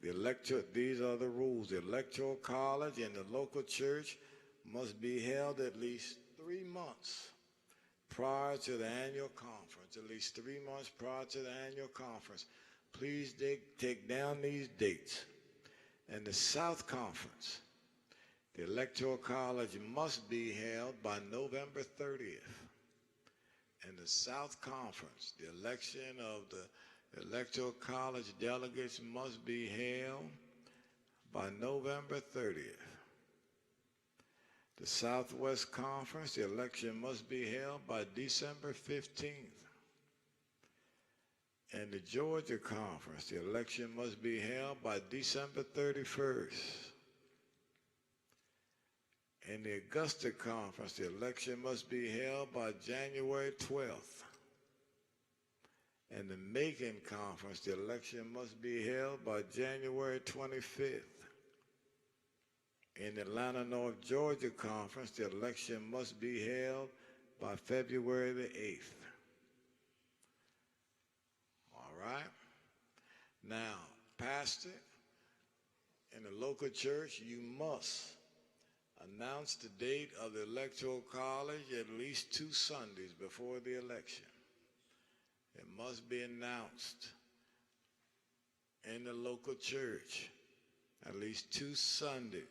These are the rules. The Electoral College and the local church must be held at least 3 months prior to the annual conference, at least 3 months prior to the annual conference. Please take down these dates. And the South Conference, the Electoral College must be held by November 30th. And the South Conference, the election of the Electoral College delegates must be held by November 30th. The Southwest Conference, the election must be held by December 15th. And the Georgia Conference, the election must be held by December 31st. In the Augusta Conference, the election must be held by January 12th. In the Macon Conference, the election must be held by January 25th. In the Atlanta North Georgia Conference, the election must be held by February the 8th. All right? Now, pastor, in the local church, you must announce the date of the Electoral College at least 2 Sundays before the election. It must be announced in the local church at least 2 Sundays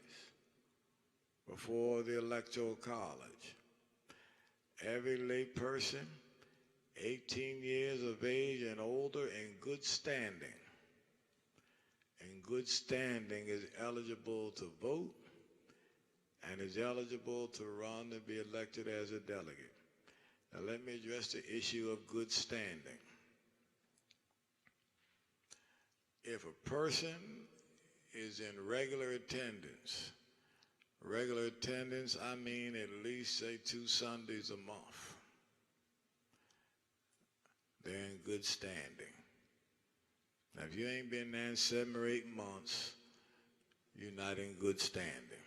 before the Electoral College. Every lay person 18 years of age and older in good standing is eligible to vote and is eligible to run to be elected as a delegate. Now let me address the issue of good standing. If a person is in regular attendance, I mean at least, say, 2 Sundays a month, they're in good standing. Now, if you ain't been there in 7 or 8 months, you're not in good standing.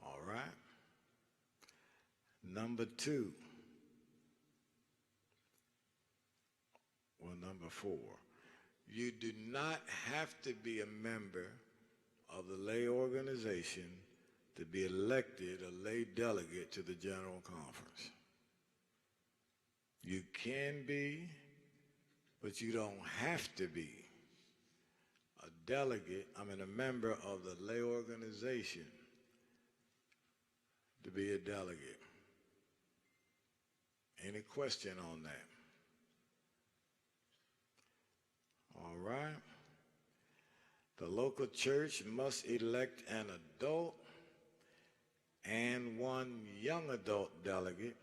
All right? Number 4, you do not have to be a member of the lay organization to be elected a lay delegate to the General Conference. You can be, but you don't have to be a member of the lay organization to be a delegate. Any question on that? All right. The local church must elect an adult and 1 young adult delegate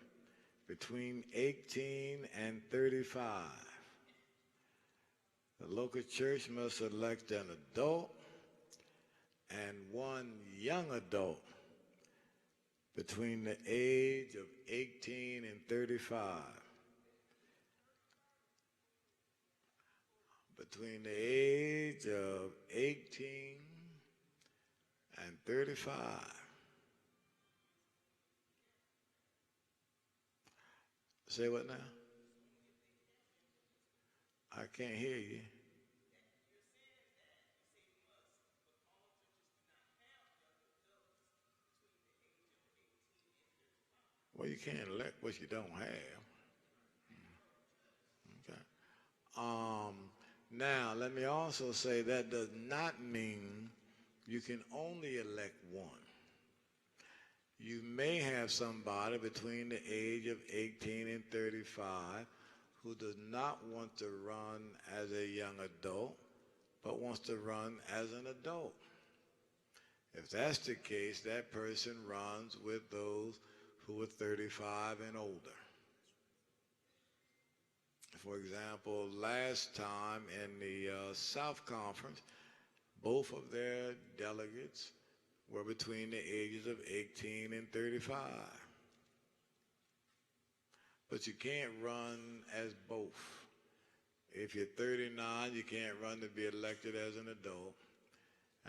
between 18 and 35. The local church must elect an adult and 1 young adult between the age of 18 and 35. Between the age of 18 and 35. Say what now? I can't hear you. Well, you can't elect what you don't have. Okay. Now, let me also say that does not mean you can only elect 1. You may have somebody between the age of 18 and 35 who does not want to run as a young adult, but wants to run as an adult. If that's the case, that person runs with those who are 35 and older. For example, last time in the South Conference, both of their delegates were between the ages of 18 and 35. But you can't run as both. If you're 39, you can't run to be elected as an adult.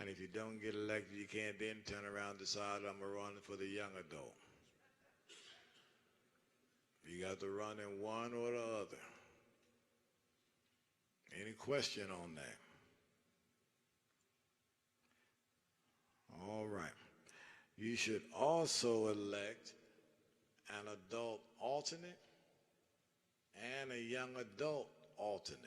And if you don't get elected, you can't then turn around and decide I'm going to run for the young adult. You got to run in one or the other. Any question on that? All right. You should also elect an adult alternate and a young adult alternate.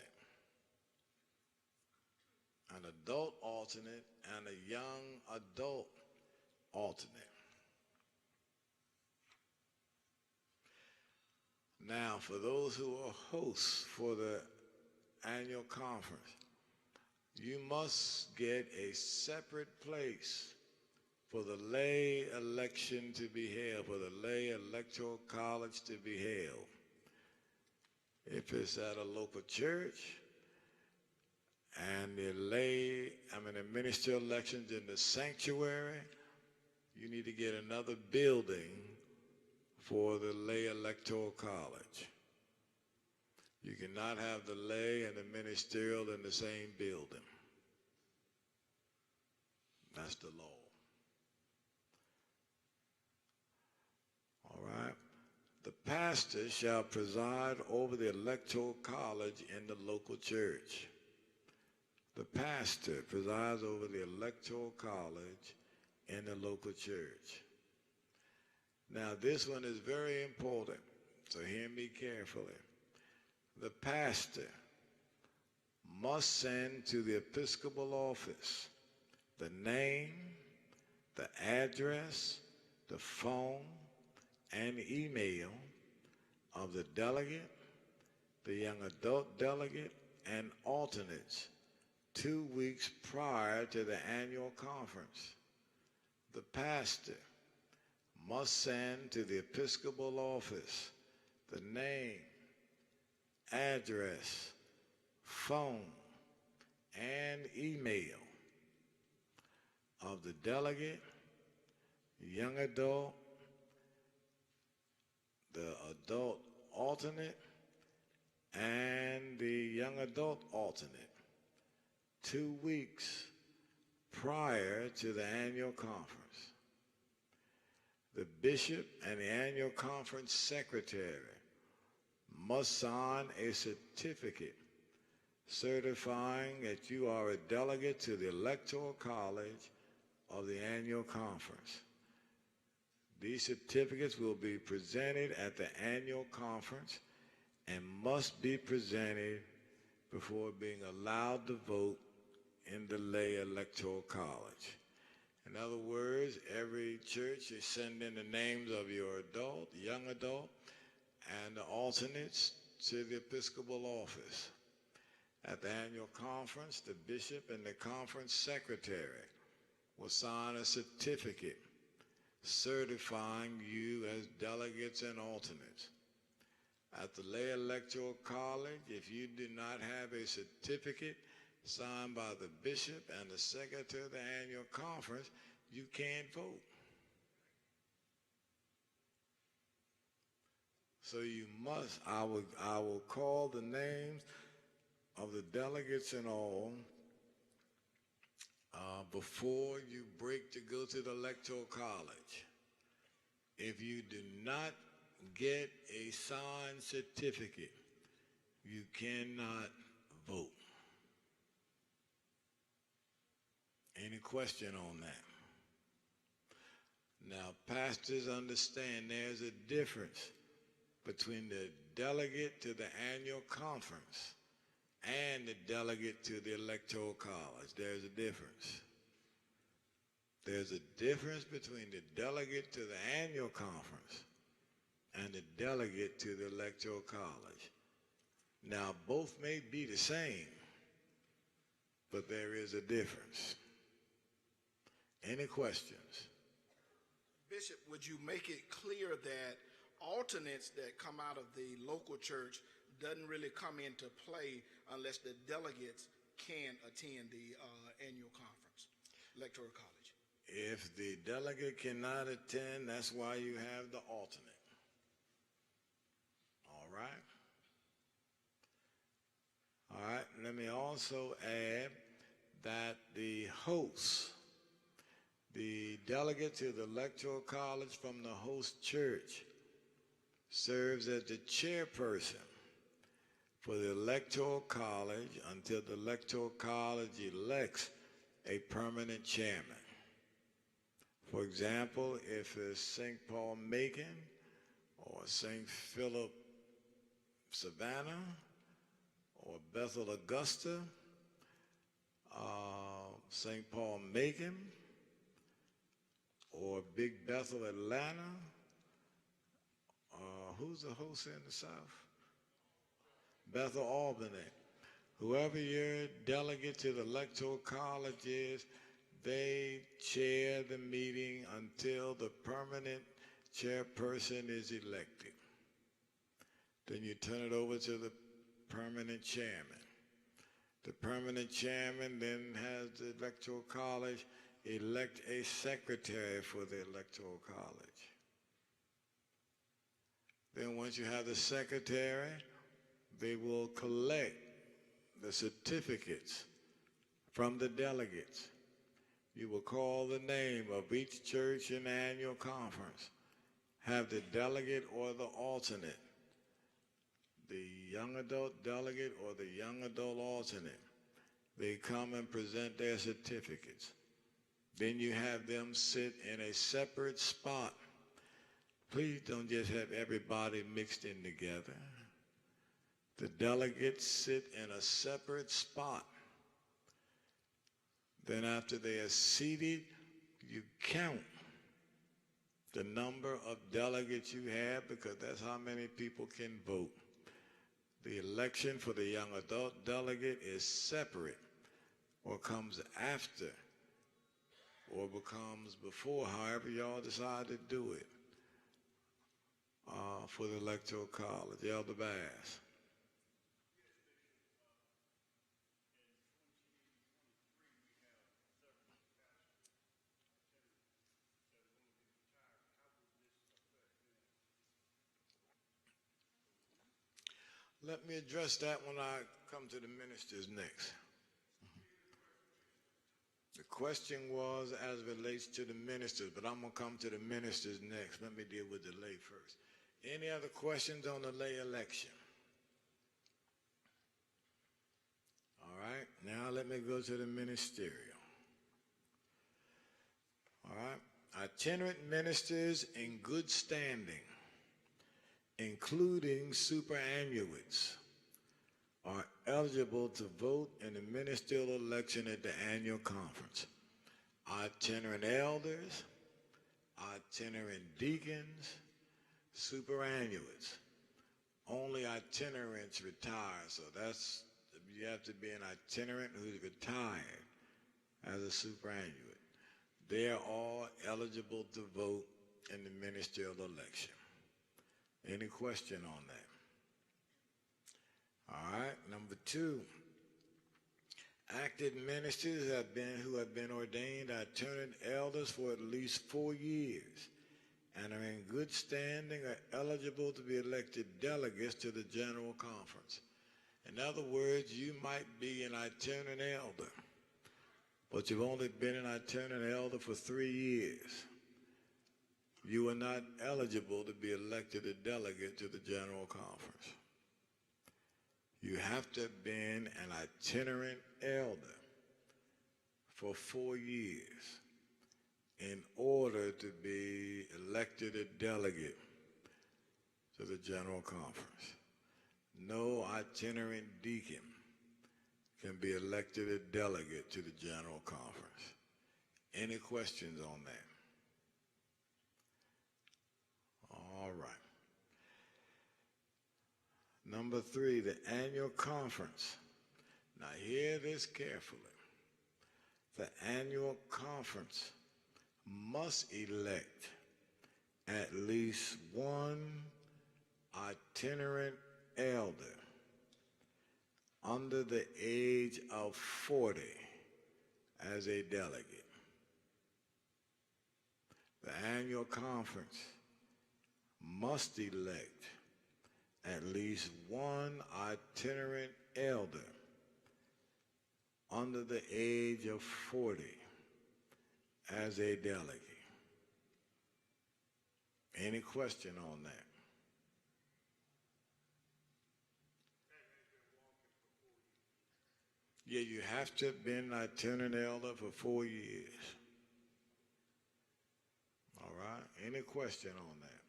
An adult alternate and a young adult alternate. Now, for those who are hosts for the annual conference, you must get a separate place for the lay election to be held, for the lay electoral college to be held. If it's at a local church and the ministerial elections in the sanctuary, you need to get another building for the lay electoral college. You cannot have the lay and the ministerial in the same building. That's the law. All right. The pastor shall preside over the electoral college in the local church. The pastor presides over the electoral college in the local church. Now, this one is very important, so hear me carefully. The pastor must send to the Episcopal office the name, the address, the phone, and email of the delegate, the young adult delegate, and alternates 2 weeks prior to the annual conference. The pastor must send to the Episcopal office the name, address, phone, and email of the delegate, young adult, the adult alternate, and the young adult alternate 2 weeks prior to the annual conference. The bishop and the annual conference secretary must sign a certificate certifying that you are a delegate to the Electoral College of the annual conference. These certificates will be presented at the annual conference and must be presented before being allowed to vote in the lay electoral college. In other words, every church is sending the names of your adult, young adult, and the alternates to the Episcopal office. At the annual conference, the bishop and the conference secretary will sign a certificate certifying you as delegates and alternates. At the lay electoral college, if you do not have a certificate signed by the bishop and the secretary of the annual conference, you can't vote. So you must, I will call the names of the delegates and all before you break to go to the electoral college. If you do not get a signed certificate, you cannot vote. Any question on that? Now, pastors understand there's a difference between the delegate to the annual conference and the delegate to the Electoral College. There's a difference. There's a difference between the delegate to the annual conference and the delegate to the Electoral College. Now, both may be the same, but there is a difference. Any questions? Bishop, would you make it clear that alternates that come out of the local church doesn't really come into play unless the delegates can attend the annual conference, Electoral College? If the delegate cannot attend, that's why you have the alternate. All right? All right, let me also add that the host, the delegate to the Electoral College from the host church, serves as the chairperson for the Electoral College until the Electoral College elects a permanent chairman. For example, if it's St. Paul Macon or St. Philip Savannah or Bethel Augusta, St. Paul Macon or Big Bethel Atlanta, who's the host in the South? Bethel Albany. Whoever your delegate to the Electoral College is, they chair the meeting until the permanent chairperson is elected. Then you turn it over to the permanent chairman. The permanent chairman then has the Electoral College elect a secretary for the Electoral College. Then once you have the secretary, they will collect the certificates from the delegates. You will call the name of each church in the annual conference, have the delegate or the alternate, the young adult delegate or the young adult alternate. They come and present their certificates. Then you have them sit in a separate spot. Please don't just have everybody mixed in together. The delegates sit in a separate spot. Then after they are seated, you count the number of delegates you have, because that's how many people can vote. The election for the young adult delegate is separate, or comes after, or becomes before, however y'all decide to do it, for the Electoral College. Elder Bass. Let me address that when I come to the ministers next. The question was as it relates to the ministers, but I'm going to come to the ministers next. Let me deal with the lay first. Any other questions on the lay election? All right, now let me go to the ministerial. All right, itinerant ministers in good standing, including superannuates, are eligible to vote in the ministerial election at the annual conference. Itinerant elders, itinerant deacons, superannuates. Only itinerants retire, so that's, you have to be an itinerant who's retired as a superannuate. They are all eligible to vote in the ministerial election. Any question on that? All right, number 2. Active ministers who have been ordained itinerant elders for at least 4 years and are in good standing are eligible to be elected delegates to the General Conference. In other words, you might be an itinerant elder, but you've only been an itinerant elder for 3 years. You are not eligible to be elected a delegate to the General Conference. You have to have been an itinerant elder for 4 years in order to be elected a delegate to the General Conference. No itinerant deacon can be elected a delegate to the General Conference. Any questions on that? All right. Number 3, the annual conference. Now hear this carefully. The annual conference must elect at least one itinerant elder under the age of 40 as a delegate. The annual conference must elect at least one itinerant elder under the age of 40 as a delegate. Any question on that? Yeah, you have to have been an itinerant elder for 4 years. All right. Any question on that?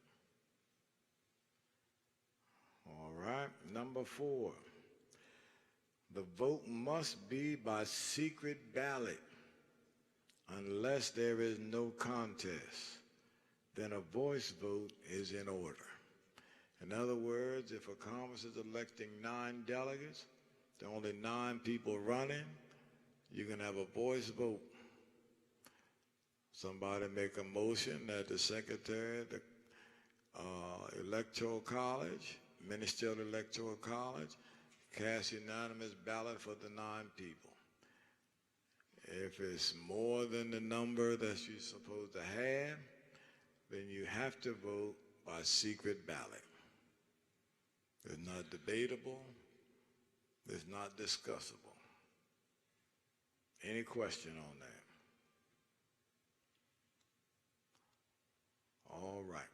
All right. Number 4. The vote must be by secret ballot unless there is no contest. Then a voice vote is in order. In other words, if a conference is electing 9 delegates, there are only 9 people running, you can have a voice vote. Somebody make a motion that the secretary of the Electoral College, Ministerial Electoral College, cast unanimous ballot for the 9 people. If it's more than the number that you're supposed to have, then you have to vote by secret ballot. It's not debatable. It's not discussable. Any question on that? All right.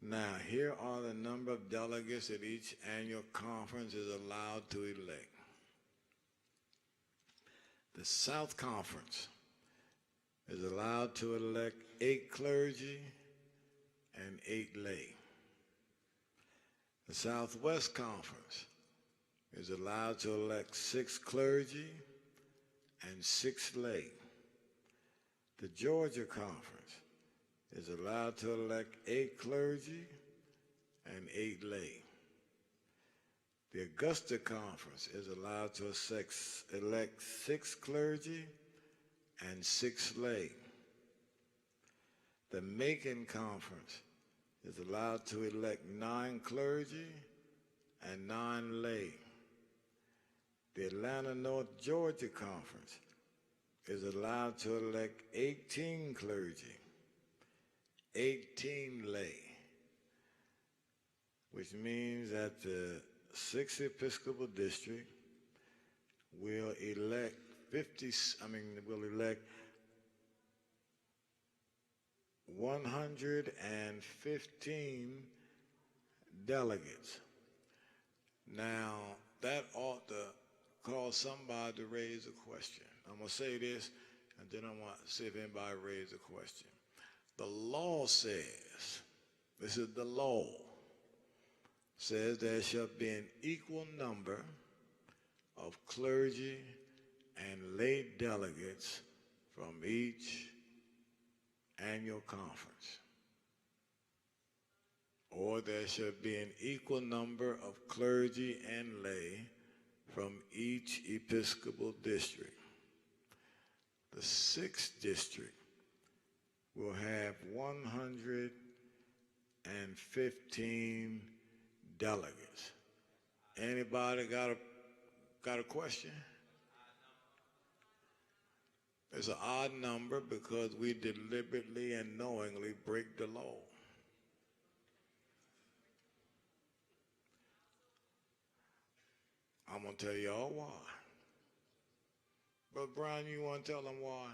Now, here are the number of delegates that each annual conference is allowed to elect. The South Conference is allowed to elect 8 clergy and 8 lay. The Southwest Conference is allowed to elect 6 clergy and 6 lay. The Georgia Conference is allowed to elect 8 clergy and 8 lay. The Augusta Conference is allowed to elect 6 clergy and 6 lay. The Macon Conference is allowed to elect 9 clergy and 9 lay. The Atlanta North Georgia Conference is allowed to elect 18 clergy, 18 lay, which means that the 6th Episcopal District will elect 115 delegates. Now, that ought to cause somebody to raise a question. I'm going to say this, and then I want to see if anybody raises a question. The law says, this is the law, says there shall be an equal number of clergy and lay delegates from each annual conference. Or there shall be an equal number of clergy and lay from each Episcopal district. The 6th district will have 115 delegates. Anybody got a question? It's an odd number because we deliberately and knowingly break the law. I'm going to tell y'all why. Brother Brian, you want to tell them why?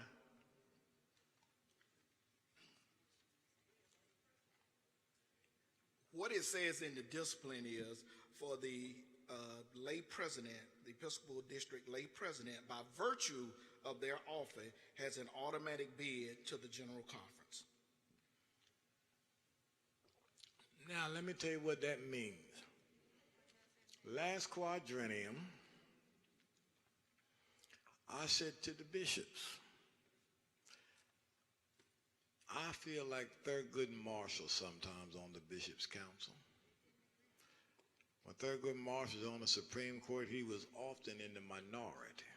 What it says in the discipline is for the lay president, the Episcopal District lay president, by virtue of their office, has an automatic bid to the General Conference. Now, let me tell you what that means. Last quadrennium, I said to the bishops, I feel like Thurgood Marshall sometimes on the Bishops' Council. When Thurgood Marshall was on the Supreme Court, he was often in the minority.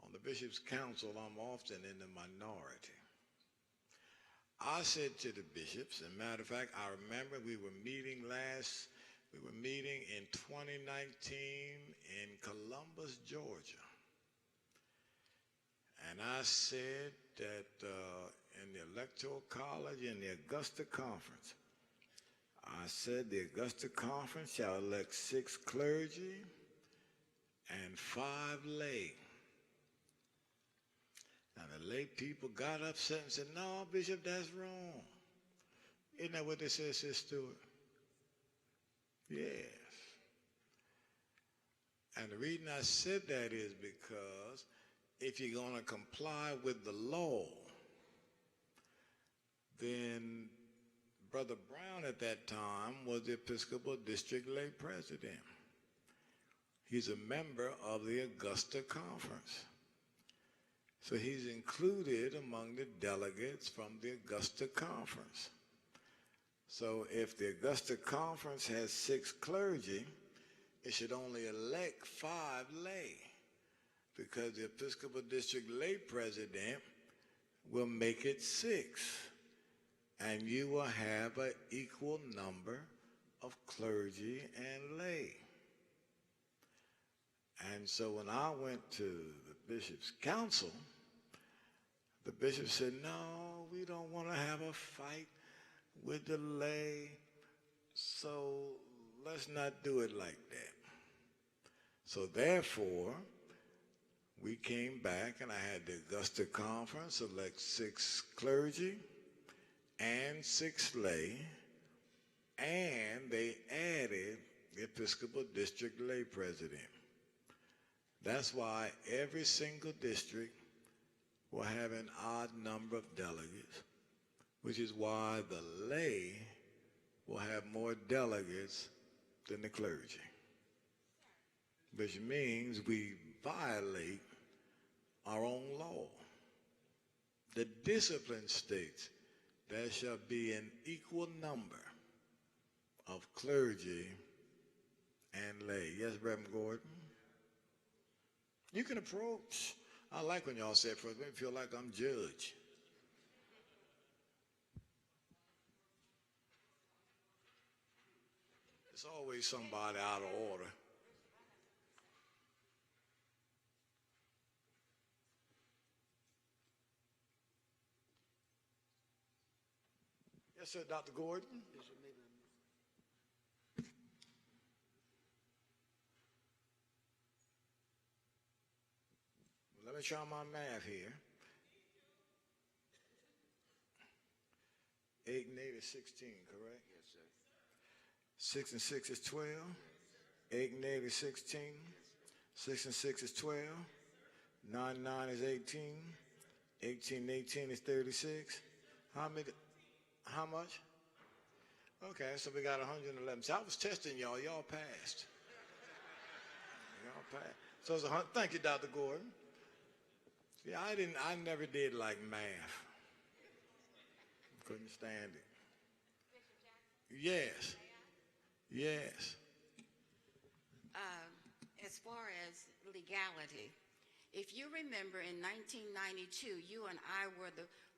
On the Bishops' Council, I'm often in the minority. I said to the bishops, as a matter of fact, I remember we were meeting in 2019 in Columbus, Georgia. And I said that in the Electoral College and the Augusta Conference, I said the Augusta Conference shall elect 6 clergy and 5 lay. Now the lay people got upset and said, no, Bishop, that's wrong. Isn't that what they said, Sister Stewart? Yes. And the reason I said that is because if you're going to comply with the law, then Brother Brown at that time was the Episcopal District lay president. He's a member of the Augusta Conference. So he's included among the delegates from the Augusta Conference. So if the Augusta Conference has 6 clergy, it should only elect 5 lay, because the Episcopal District lay president will make it 6. And you will have an equal number of clergy and lay. And so when I went to the Bishop's Council, the bishop said, no, we don't want to have a fight with the lay, so let's not do it like that. So therefore, we came back and I had the Augusta Conference elect 6 clergy and 6 lay, and they added the Episcopal District lay president. That's why every single district will have an odd number of delegates, which is why the lay will have more delegates than the clergy, which means we violate our own law. The discipline states there shall be an equal number of clergy and lay. Yes, Reverend Gordon? You can approach. I like when y'all say it first. Make me feel like I'm judge. There's always somebody out of order. Yes, sir, Dr. Gordon. Let me try my math here. 8 and 8 is 16, correct? Yes, sir. 6 and 6 is 12. 8 and 8 is 16. 6 and 6 is 12. 9 and 9 is 18. 18 and 18 is 36. How much? Okay, so we got 111. So I was testing y'all. Y'all passed. Y'all passed. So it's thank you, Dr. Gordon. See, I never did like math. Couldn't stand it. Yes. Yes. As far as legality, if you remember in 1992, you and I were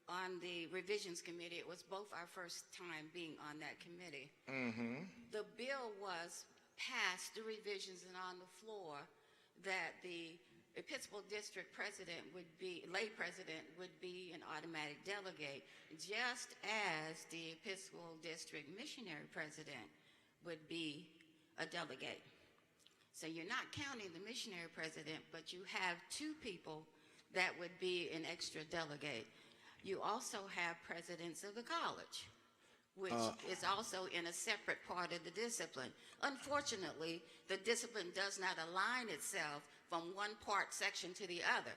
on the revisions committee. It was both our first time being on that committee. Mm-hmm. The bill was passed, the revisions, and on the floor that the Episcopal District president would be, lay president would be an automatic delegate, just as the Episcopal District missionary president would be a delegate. So you're not counting the missionary president, but you have 2 people that would be an extra delegate. You also have presidents of the college, which is also in a separate part of the discipline. Unfortunately, the discipline does not align itself from one part section to the other.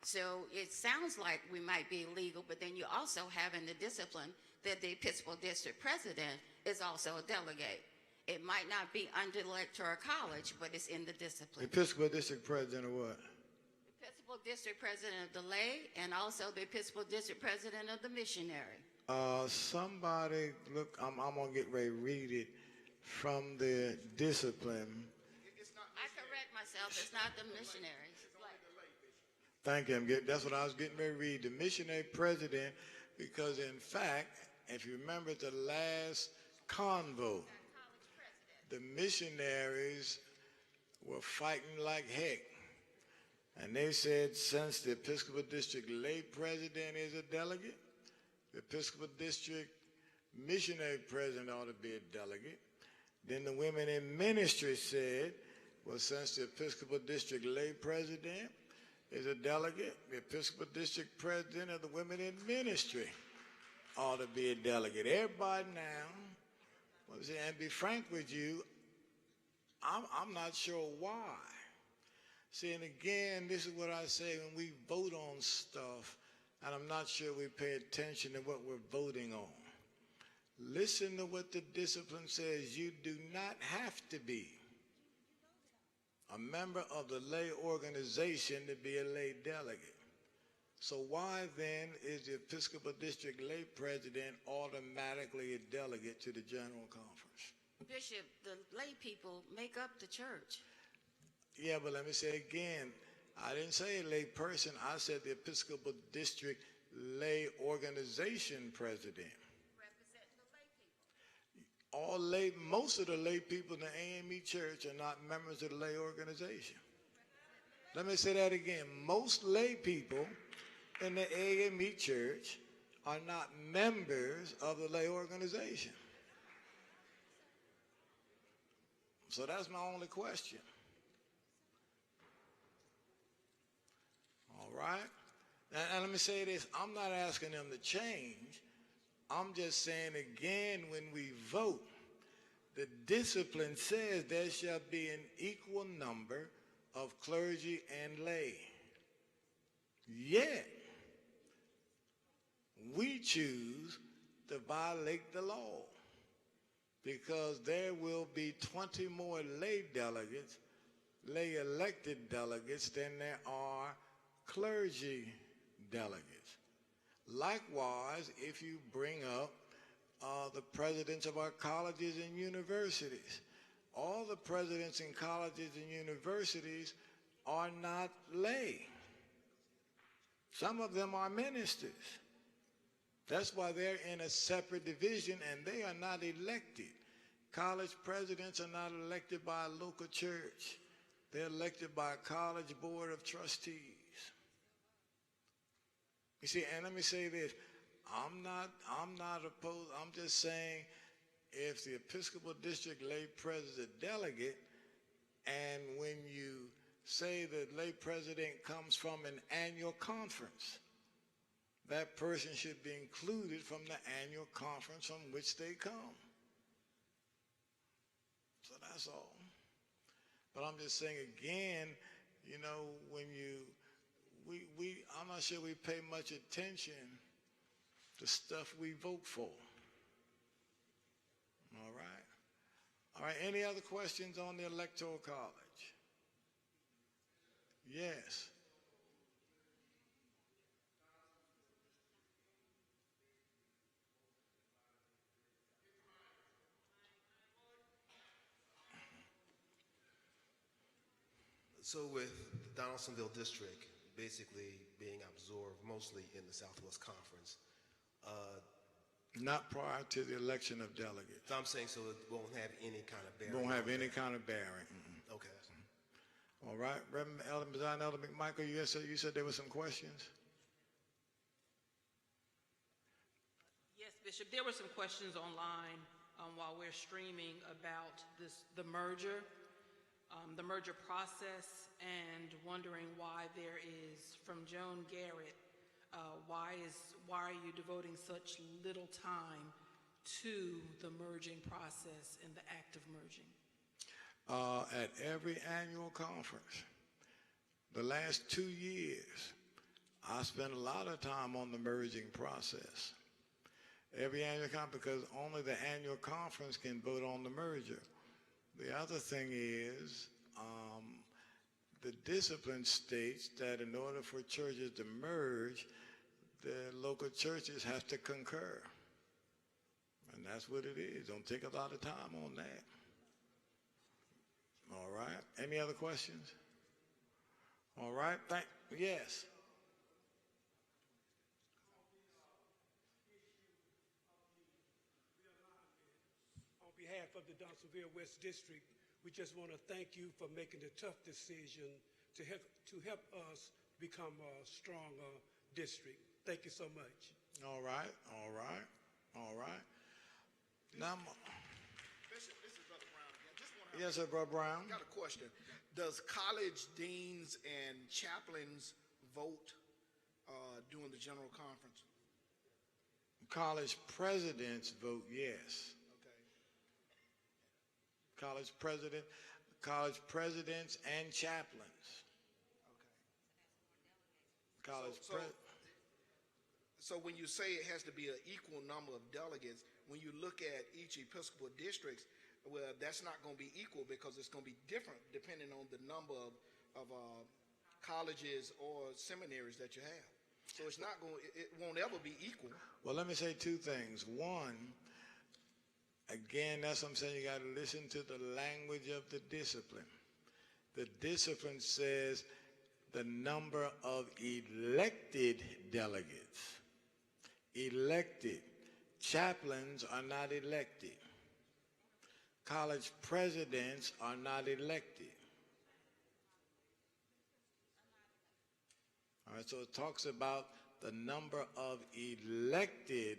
So it sounds like we might be illegal, but then you also have in the discipline that the Episcopal District president is also a delegate. It might not be under the Electoral College, but it's in the discipline. Episcopal District president of what? Episcopal District president of the lay, and also the Episcopal District president of the missionary. Somebody, look, I'm going to get ready to read it from the discipline. I correct myself, it's not the missionaries. Thank you. That's what I was getting ready to read. The missionary president, because in fact, if you remember the last convo, the missionaries were fighting like heck. And they said, since the Episcopal District lay president is a delegate, the Episcopal District missionary president ought to be a delegate. Then the women in ministry said, well, since the Episcopal District lay president is a delegate, the Episcopal District president of the women in ministry ought to be a delegate. Everybody now, and be frank with you, I'm not sure why See, and again, this is what I say when we vote on stuff, and I'm not sure we pay attention to what we're voting on. Listen to what the discipline says. You do not have to be a member of the lay organization to be a lay delegate. So why then is the Episcopal District lay president automatically a delegate to the General Conference? Bishop, the lay people make up the church. Yeah, but let me say again, I didn't say a lay person. I said the Episcopal District lay organization president. Representing the lay people. All lay, most of the lay people in the A.M.E. church are not members of the lay organization. Let me say that again. Most lay people in the A.M.E. church are not members of the lay organization. So that's my only question. All right? And let me say this. I'm not asking them to change. I'm just saying again, when we vote, the discipline says there shall be an equal number of clergy and lay. Yet, we choose to violate the law because there will be 20 more lay delegates, lay elected delegates than there are clergy delegates. Likewise, if you bring up the presidents of our colleges and universities, all the presidents in colleges and universities are not lay. Some of them are ministers. That's why they're in a separate division and they are not elected. College presidents are not elected by a local church. They're elected by a college board of trustees. You see, and let me say this, I'm not opposed, I'm just saying if the Episcopal District lay president delegate, and when you say the lay president comes from an annual conference, that person should be included from the annual conference from which they come. So that's all. But I'm just saying again, you know, when you, I'm not sure we pay much attention to stuff we vote for. All right. All right, any other questions on the Electoral College? Yes. So with the Donaldsonville District basically being absorbed mostly in the Southwest Conference, not prior to the election of delegates. I'm saying so it won't have any kind of bearing. Won't have any kind of bearing. Okay. All right, Reverend Elder McMichael, you said there were some questions? Yes, Bishop, there were some questions online while we're streaming about the merger process, and wondering why there is, from Joan Garrett, why are you devoting such little time to the merging process and the act of merging? At every annual conference, the last 2 years, I spent a lot of time on the merging process. Every annual conference, because only the annual conference can vote on the merger. The other thing is, the discipline states that in order for churches to merge, the local churches have to concur. And that's what it is. Don't take a lot of time on that. All right. Any other questions? All right. Yes. On behalf of the Donaldsonville West District, we just want to thank you for making the tough decision to help us become a stronger district. Thank you so much. All right. All right. All right. Now, Bishop, this is Brother Brown again. Just want to yes, sir, Brother Brown. I got a question. Does college deans and chaplains vote during the general conference? College presidents vote yes. Okay. College presidents and chaplains. college So when you say it has to be an equal number of delegates, when you look at each Episcopal districts, well, that's not going to be equal because it's going to be different depending on the number of colleges or seminaries that you have. So it's not going. It won't ever be equal. Well, let me say two things. One, again, that's what I'm saying. You got to listen to the language of the discipline. The discipline says the number of elected delegates. Elected. Chaplains are not elected. College presidents are not elected. All right, so it talks about the number of elected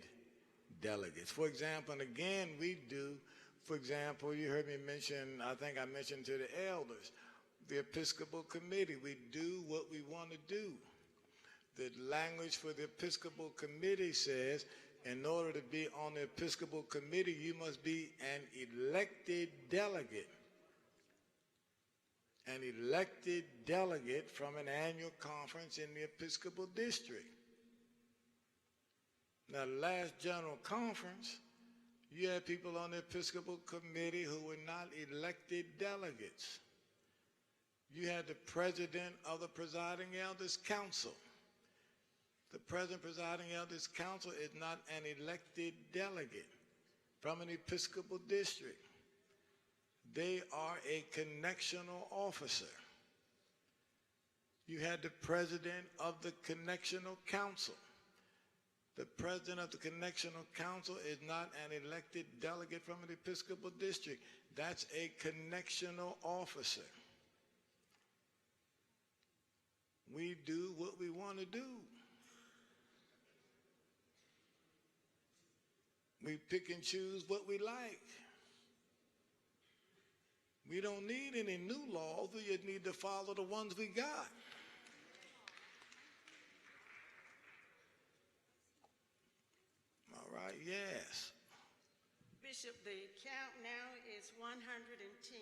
delegates. For example, and again, we do, for example, you heard me mention, I think I mentioned to the elders, the Episcopal Committee. We do what we want to do. The language for the Episcopal Committee says, in order to be on the Episcopal Committee, you must be an elected delegate. An elected delegate from an annual conference in the Episcopal District. Now, the last General Conference, you had people on the Episcopal Committee who were not elected delegates. You had the President of the Presiding Elders Council. The President Presiding Elders Council is not an elected delegate from an Episcopal district. They are a connectional officer. You had the President of the Connectional Council. The President of the Connectional Council is not an elected delegate from an Episcopal district. That's a connectional officer. We do what we want to do. We pick and choose what we like. We don't need any new laws. We just need to follow the ones we got. All right, yes. Bishop, the count now is 110.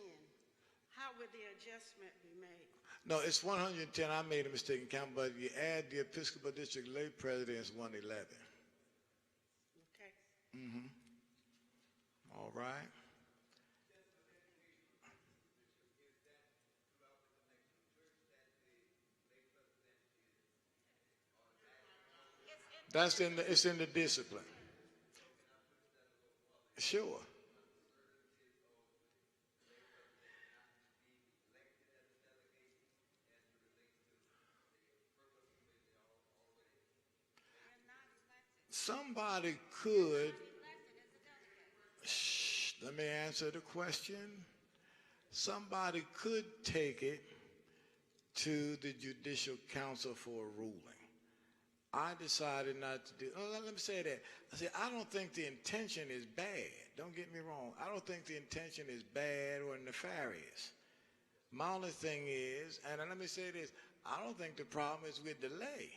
How would the adjustment be made? No, it's 110. I made a mistake in count, but you add the Episcopal District lay president, it's 111. Okay. Mm-hmm. All right. It's in the discipline. Sure. Somebody could, let me answer the question. Somebody could take it to the Judicial Council for a ruling. I decided not to do, let me say that. I said, I don't think the intention is bad. Don't get me wrong. I don't think the intention is bad or nefarious. My only thing is, and let me say this, I don't think the problem is with delay.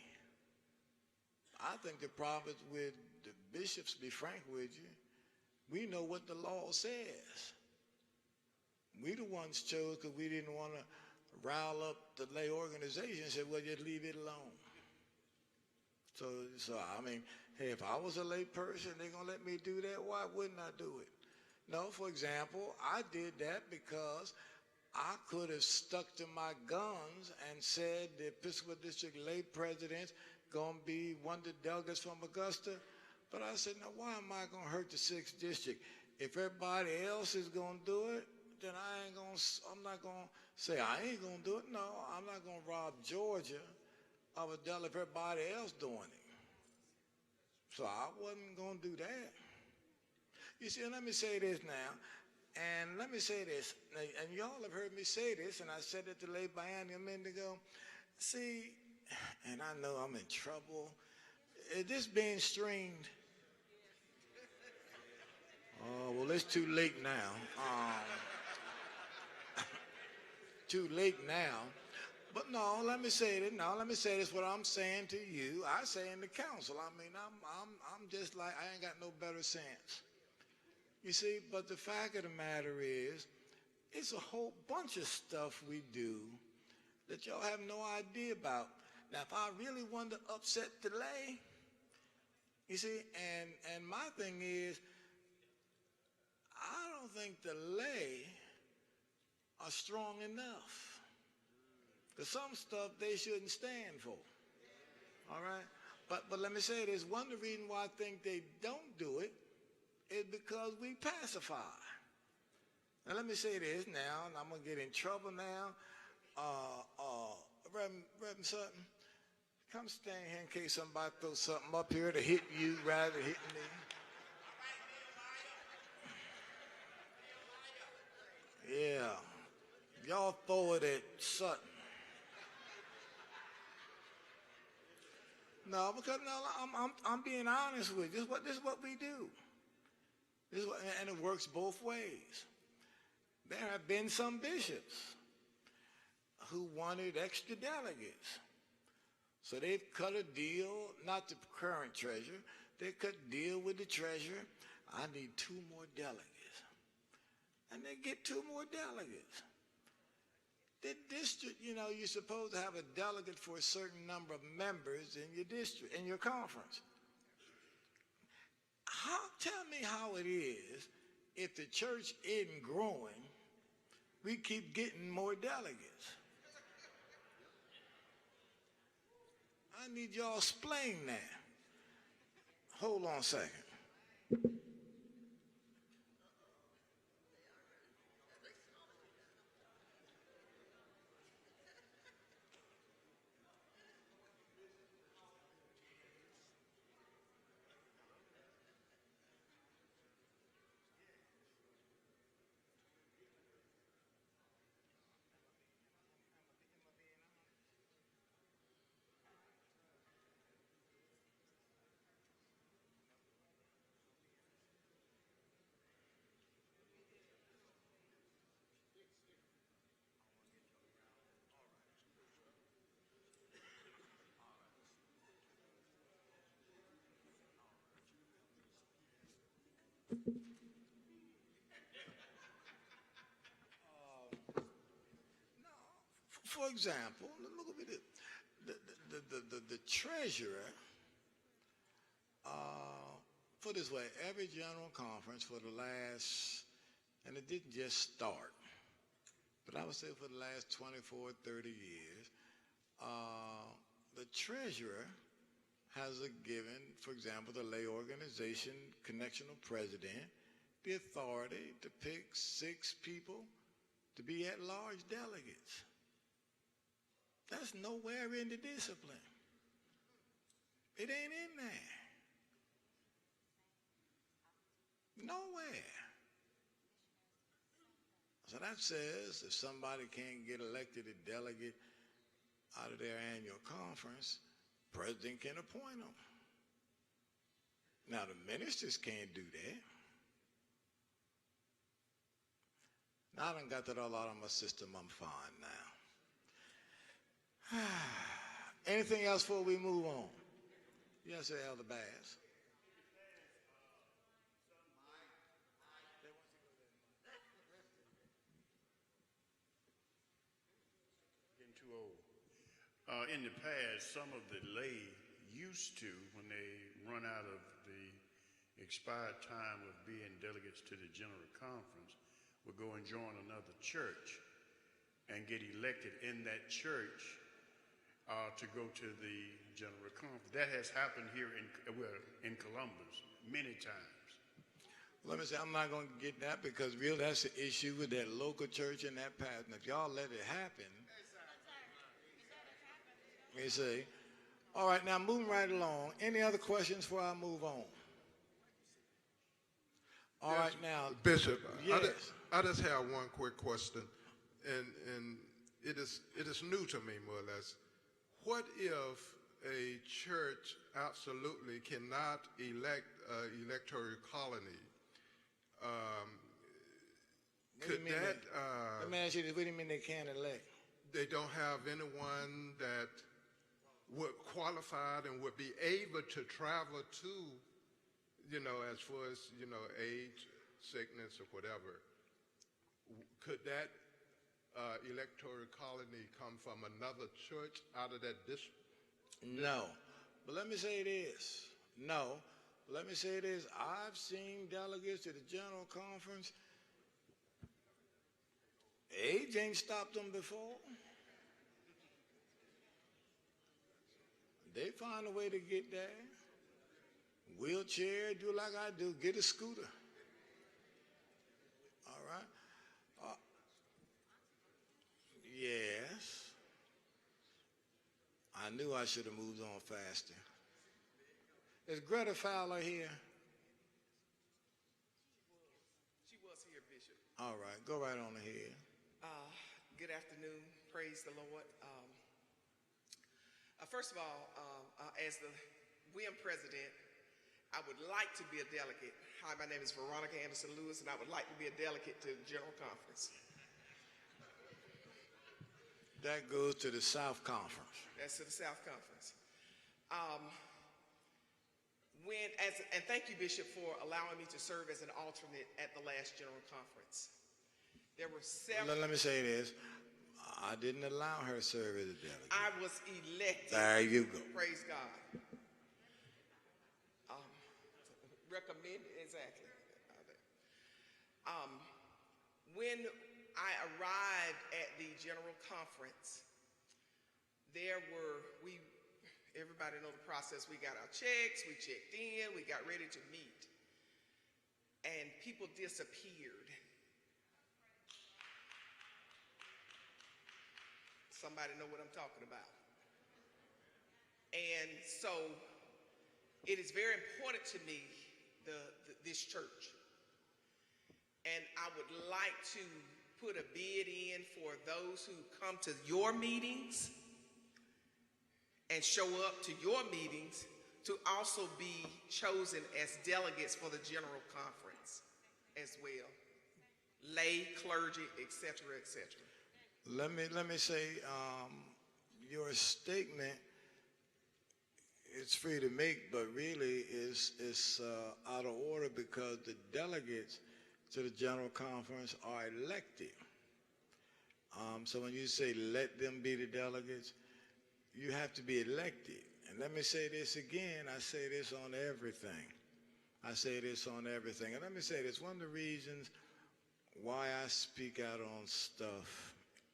I think the problem is with the bishops, to be frank with you. We know what the law says. We the ones chose because we didn't want to rile up the lay organization and said, well, just leave it alone. So I mean, hey, if I was a lay person, they're going to let me do that, why wouldn't I do it? No, for example, I did that because I could have stuck to my guns and said the Episcopal District lay president's going to be one of the delegates from Augusta. But I said, now, why am I going to hurt the 6th District? If everybody else is going to do it, then I'm not going to say I ain't going to do it. No, I'm not going to rob Georgia of a delegate if everybody else doing it. So I wasn't going to do that. You see, let me say this now, and let me say this, and y'all have heard me say this, and I said it to Lay Bianni a minute ago. See, and I know I'm in trouble. Is this being streamed? Oh, well, it's too late now. Too late now. But no, let me say this. No, let me say this. What I'm saying to you, I say in the council. I mean, I'm just like, I ain't got no better sense. You see, but the fact of the matter is, it's a whole bunch of stuff we do that y'all have no idea about. Now, if I really wanted to upset the lay, you see, and my thing is, I don't think the lay are strong enough. Because some stuff they shouldn't stand for. All right? But let me say this. One of the reasons why I think they don't do it is because we pacify. Now, let me say this now, and I'm going to get in trouble now. Reverend Sutton, come stand here in case somebody throws something up here to hit you rather than hitting me. Yeah. Y'all throw it at Sutton. No, because I'm being honest with you. This is what we do. And it works both ways. There have been some bishops who wanted extra delegates. So they've cut a deal, not the current treasurer, they cut a deal with the treasurer. I need 2 more delegates. And they get 2 more delegates. The district, you know, you're supposed to have a delegate for a certain number of members in your district, in your conference. Tell me how it is, if the church isn't growing, we keep getting more delegates. I need y'all to explain that. Hold on a second. For example, look at this. The treasurer, put this way, every general conference for the last, and it didn't just start, but I would say for the last 24, 30 years, the treasurer has given, for example, the lay organization connectional president, the authority to pick 6 people to be at-large delegates. That's nowhere in the discipline. It ain't in there. Nowhere. So that says if somebody can't get elected a delegate out of their annual conference, president can appoint them. Now the ministers can't do that. Now I done got that all out of my system, I'm fine now. Anything else before we move on? Yes, sir, Elder Bass. Getting too old. In the past, some of the lay used to, when they run out of the expired time of being delegates to the General Conference, would go and join another church and get elected in that church to go to the General Conference. That has happened here in Columbus many times. Let me say, I'm not going to get that because really that's the issue with that local church and that pastor. And if y'all let it happen, you see. All right, now moving right along. Any other questions before I move on? All right, now. Bishop, yes. I just have one quick question, and it is new to me more or less. What if a church absolutely cannot elect an electoral colony? Could that? Let me ask you this: what do you mean they can't elect? They don't have anyone that would qualified and would be able to travel to, as far as age, sickness, or whatever. Could that electoral colony come from another church out of that district? No. But let me say this. No. But let me say this. I've seen delegates to the General Conference. Age ain't stopped them before. They find a way to get there. Wheelchair, do like I do, get a scooter. All right? Yes. I knew I should have moved on faster. Is Greta Fowler here? She was here, Bishop. All right, go right on ahead. Good afternoon. Praise the Lord. First of all, as the WIM president, I would like to be a delegate. Hi, my name is Veronica Anderson Lewis, and I would like to be a delegate to the General Conference. That goes to the South Conference. That's to the South Conference. And thank you, Bishop, for allowing me to serve as an alternate at the last General Conference. There were several. Let me say this. I didn't allow her to serve as a delegate. I was elected. There you go. Praise God. Recommended, exactly. When I arrived at the General Conference, everybody know the process. We got our checks, we checked in, we got ready to meet, and people disappeared. Somebody know what I'm talking about. And so it is very important to me, this church. And I would like to put a bid in for those who come to your meetings and show up to your meetings to also be chosen as delegates for the General Conference as well. Lay, clergy, etc., etc. Let me say, your statement, it's free to make, but really it's out of order because the delegates to the General Conference are elected. So when you say let them be the delegates, you have to be elected. And let me say this again, I say this on everything. I say this on everything. And let me say this, one of the reasons why I speak out on stuff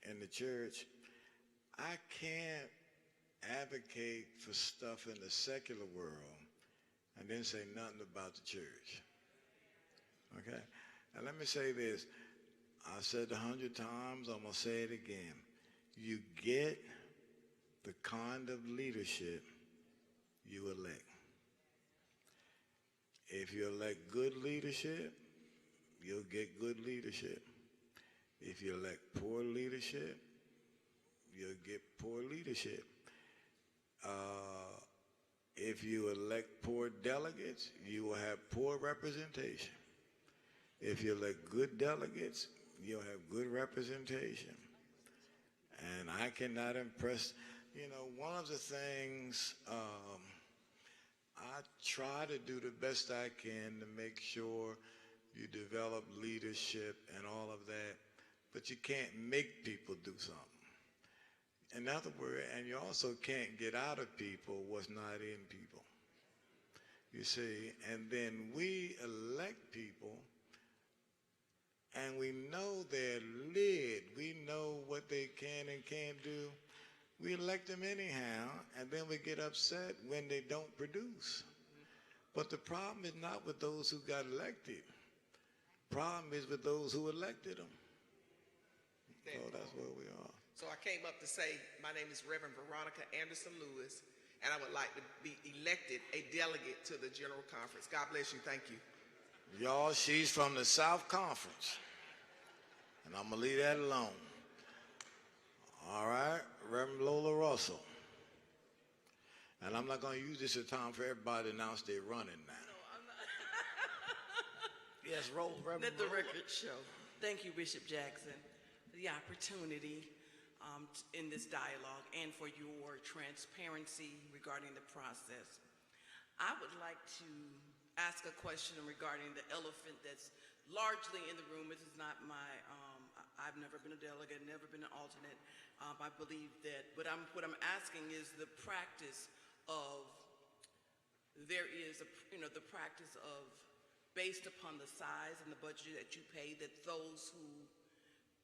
in the church, I can't advocate for stuff in the secular world and then say nothing about the church. Okay? And let me say this. I said 100 times, I'm going to say it again. You get the kind of leadership you elect. If you elect good leadership, you'll get good leadership. If you elect poor leadership, you'll get poor leadership. If you elect poor delegates, you will have poor representation. If you elect good delegates, you'll have good representation. And I cannot impress, one of the things I try to do the best I can to make sure you develop leadership and all of that, but you can't make people do something. In other words, and you also can't get out of people what's not in people. You see, and then we elect people and we know their lid. We know what they can and can't do. We elect them anyhow, and then we get upset when they don't produce. But the problem is not with those who got elected. The problem is with those who elected them. So that's where we are. So I came up to say, my name is Reverend Veronica Anderson Lewis, and I would like to be elected a delegate to the General Conference. God bless you. Thank you. Y'all, she's from the South Conference, and I'm going to leave that alone. All right, Reverend Lola Russell. And I'm not going to use this as time for everybody to announce they're running now. No, I'm not. Yes, roll, Reverend. Let the record show. Thank you, Bishop Jackson, for the opportunity in this dialogue and for your transparency regarding the process. I would like to ask a question regarding the elephant that's largely in the room. This is not my, I've never been a delegate, never been an alternate. I believe that, but what I'm asking is the practice of there is the practice of, based upon the size and the budget that you pay, that those who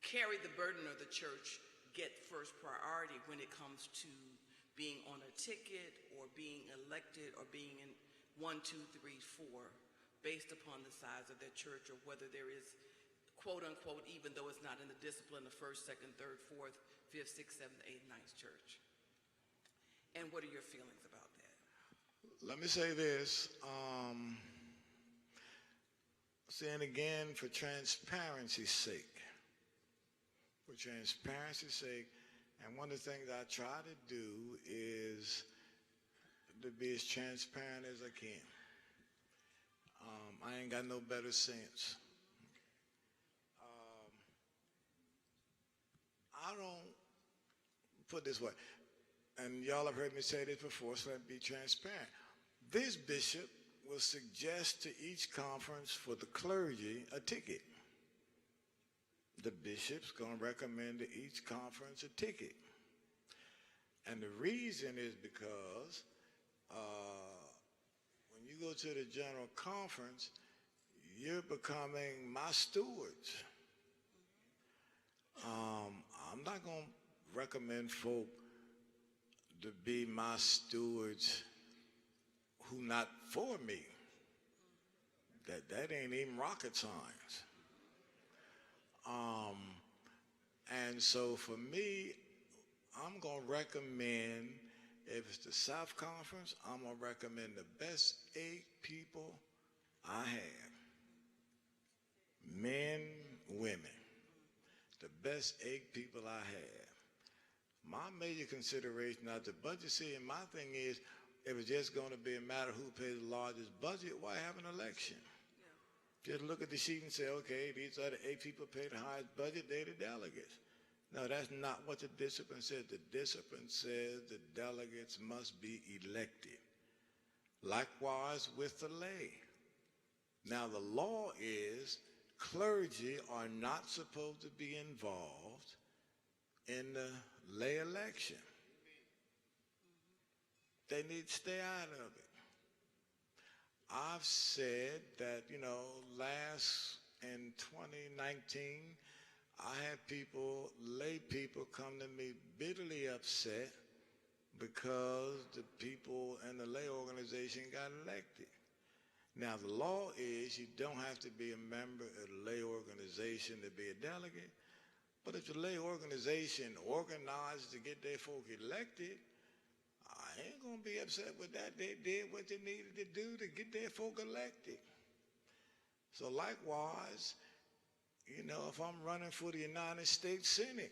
carry the burden of the church get first priority when it comes to being on a ticket or being elected or being in 1, 2, 3, 4, based upon the size of their church, or whether there is, quote unquote, even though it's not in the discipline, the 1st, 2nd, 3rd, 4th, 5th, 6th, 7th, 8th, 9th church. And what are your feelings about that? Let me say this. Saying again, for transparency's sake. For transparency's sake, and one of the things I try to do is to be as transparent as I can. I ain't got no better sense. I don't, put it this way, and y'all have heard me say this before, so let me be transparent. This bishop will suggest to each conference for the clergy a ticket. The bishop's going to recommend to each conference a ticket. And the reason is because when you go to the general conference, you're becoming my stewards. I'm not going to recommend folk to be my stewards who not for me. That ain't even rocket science. And so for me, I'm going to recommend, if it's the South Conference, I'm going to recommend the best 8 people I have. Men, women. The best 8 people I have. My major consideration, not the budget, see, and my thing is, if it's just going to be a matter of who pays the largest budget, why have an election? Just look at the sheet and say, okay, these are the 8 people pay the highest budget, they're the delegates. No, that's not what the discipline says. The discipline says the delegates must be elected. Likewise with the lay. Now the law is clergy are not supposed to be involved in the lay election. They need to stay out of it. I've said that, last in 2019, I had lay people come to me bitterly upset because the people in the lay organization got elected. Now, the law is you don't have to be a member of the lay organization to be a delegate, but if the lay organization organizes to get their folk elected, I ain't going to be upset with that. They did what they needed to do to get their folk elected. So likewise, if I'm running for the United States Senate,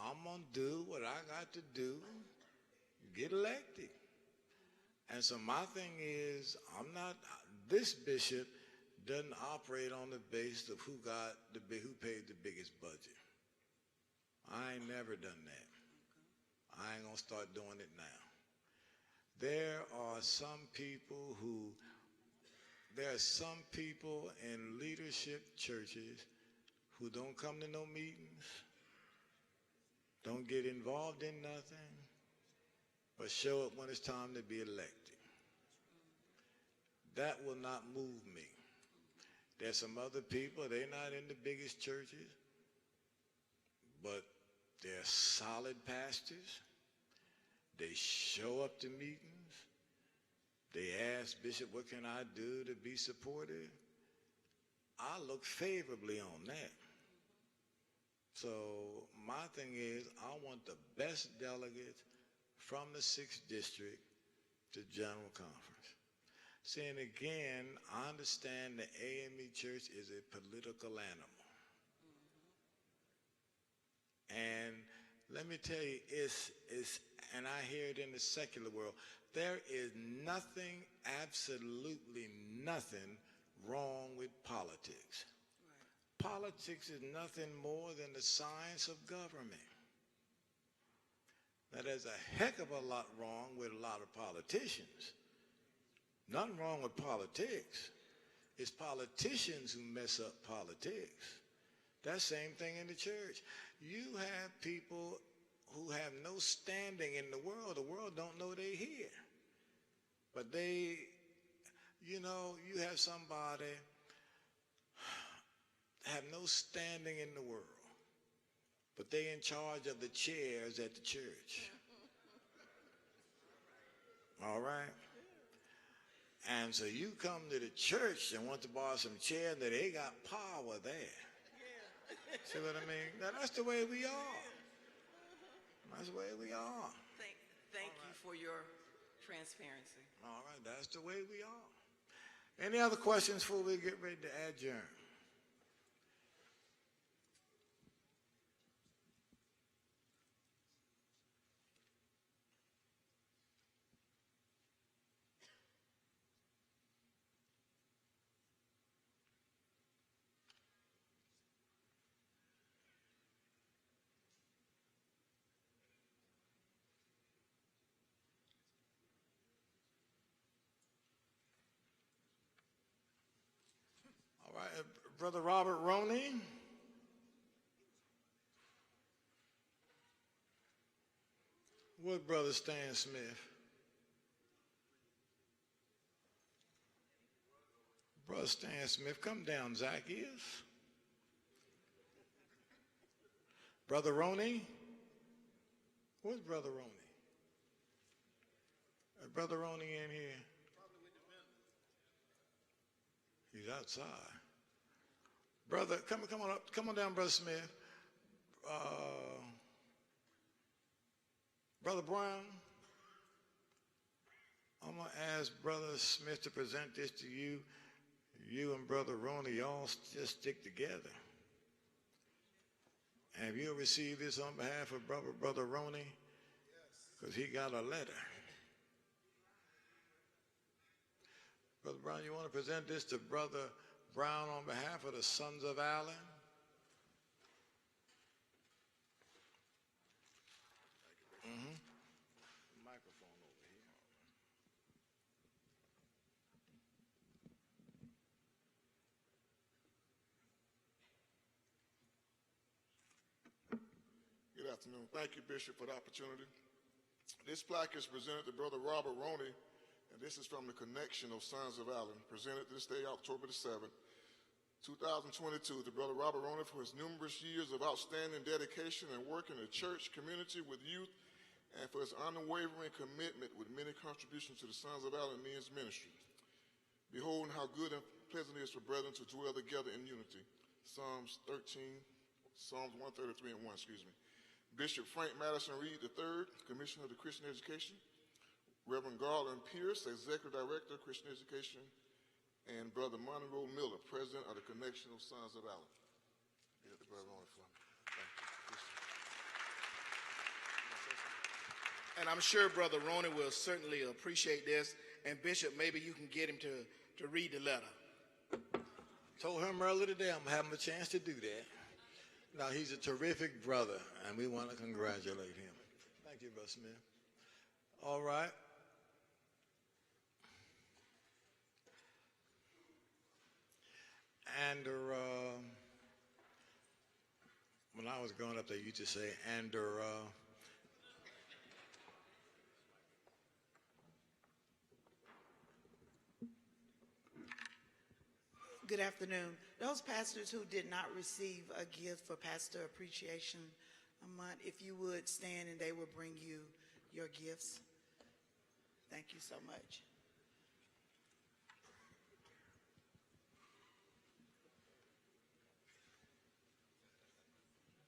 I'm going to do what I got to do to get elected. And so my thing is, this bishop doesn't operate on the basis of who paid the biggest budget. I ain't never done that. I ain't gonna start doing it now. There are some people in leadership churches who don't come to no meetings, don't get involved in nothing, but show up when it's time to be elected. That will not move me. There's some other people, they're not in the biggest churches, but they're solid pastors. They show up to meetings. They ask, Bishop, what can I do to be supported? I look favorably on that. So my thing is, I want the best delegates from the 6th District to General Conference. Saying again, I understand the A.M.E. Church is a political animal. And let me tell you, and I hear it in the secular world, there is nothing, absolutely nothing wrong with politics. Right. Politics is nothing more than the science of government. Now, there's a heck of a lot wrong with a lot of politicians. Nothing wrong with politics. It's politicians who mess up politics. That same thing in the church. You have people who have no standing in the world. The world don't know they're here. But they, you know, you have somebody have no standing in the world, but they in charge of the chairs at the church. All right? And so you come to the church and want to borrow some chairs, that they got power there. See what I mean? Now, that's the way we are. That's the way we are. Thank you for your transparency. All right, that's the way we are. Any other questions before we get ready to adjourn? All right, Brother Robert Roney. What, Brother Stan Smith? Brother Stan Smith, come down, Zacchaeus. Brother Roney? Where's Brother Roney? Brother Roney in here? He's outside. Brother, come on up. Come on down, Brother Smith. Brother Brown, I'm going to ask Brother Smith to present this to you. You and Brother Roney, y'all just stick together. And if you'll receive this on behalf of Brother Roney, because he got a letter. Brother Brown, you want to present this to Brother Brown on behalf of the Sons of Allen? Microphone over here. Good afternoon. Thank you, Bishop, for the opportunity. This plaque is presented to Brother Robert Roney, and this is from the Connection of Sons of Allen, presented this day, October the 7th, 2022, to Brother Robert Roney for his numerous years of outstanding dedication and work in the church community with youth, and for his unwavering commitment with many contributions to the Sons of Allen men's ministry. Behold how good and pleasant it is for brethren to dwell together in unity. Psalms 133 and 1, excuse me. Bishop Frank Madison Reed III, Commissioner of the Christian Education. Reverend Garland Pierce, Executive Director of Christian Education. And Brother Monroe Miller, President of the Connection of Sons of Allen. Get the brother on for me. And I'm sure Brother Roney will certainly appreciate this. And Bishop, maybe you can get him to read the letter. Told him earlier today I'm going to have him a chance to do that. Now, he's a terrific brother, and we want to congratulate him. Thank you, Brother Smith. All right. And when I was growing up, they used to say, Good afternoon. Those pastors who did not receive a gift for Pastor Appreciation Month, if you would stand and they will bring you your gifts. Thank you so much.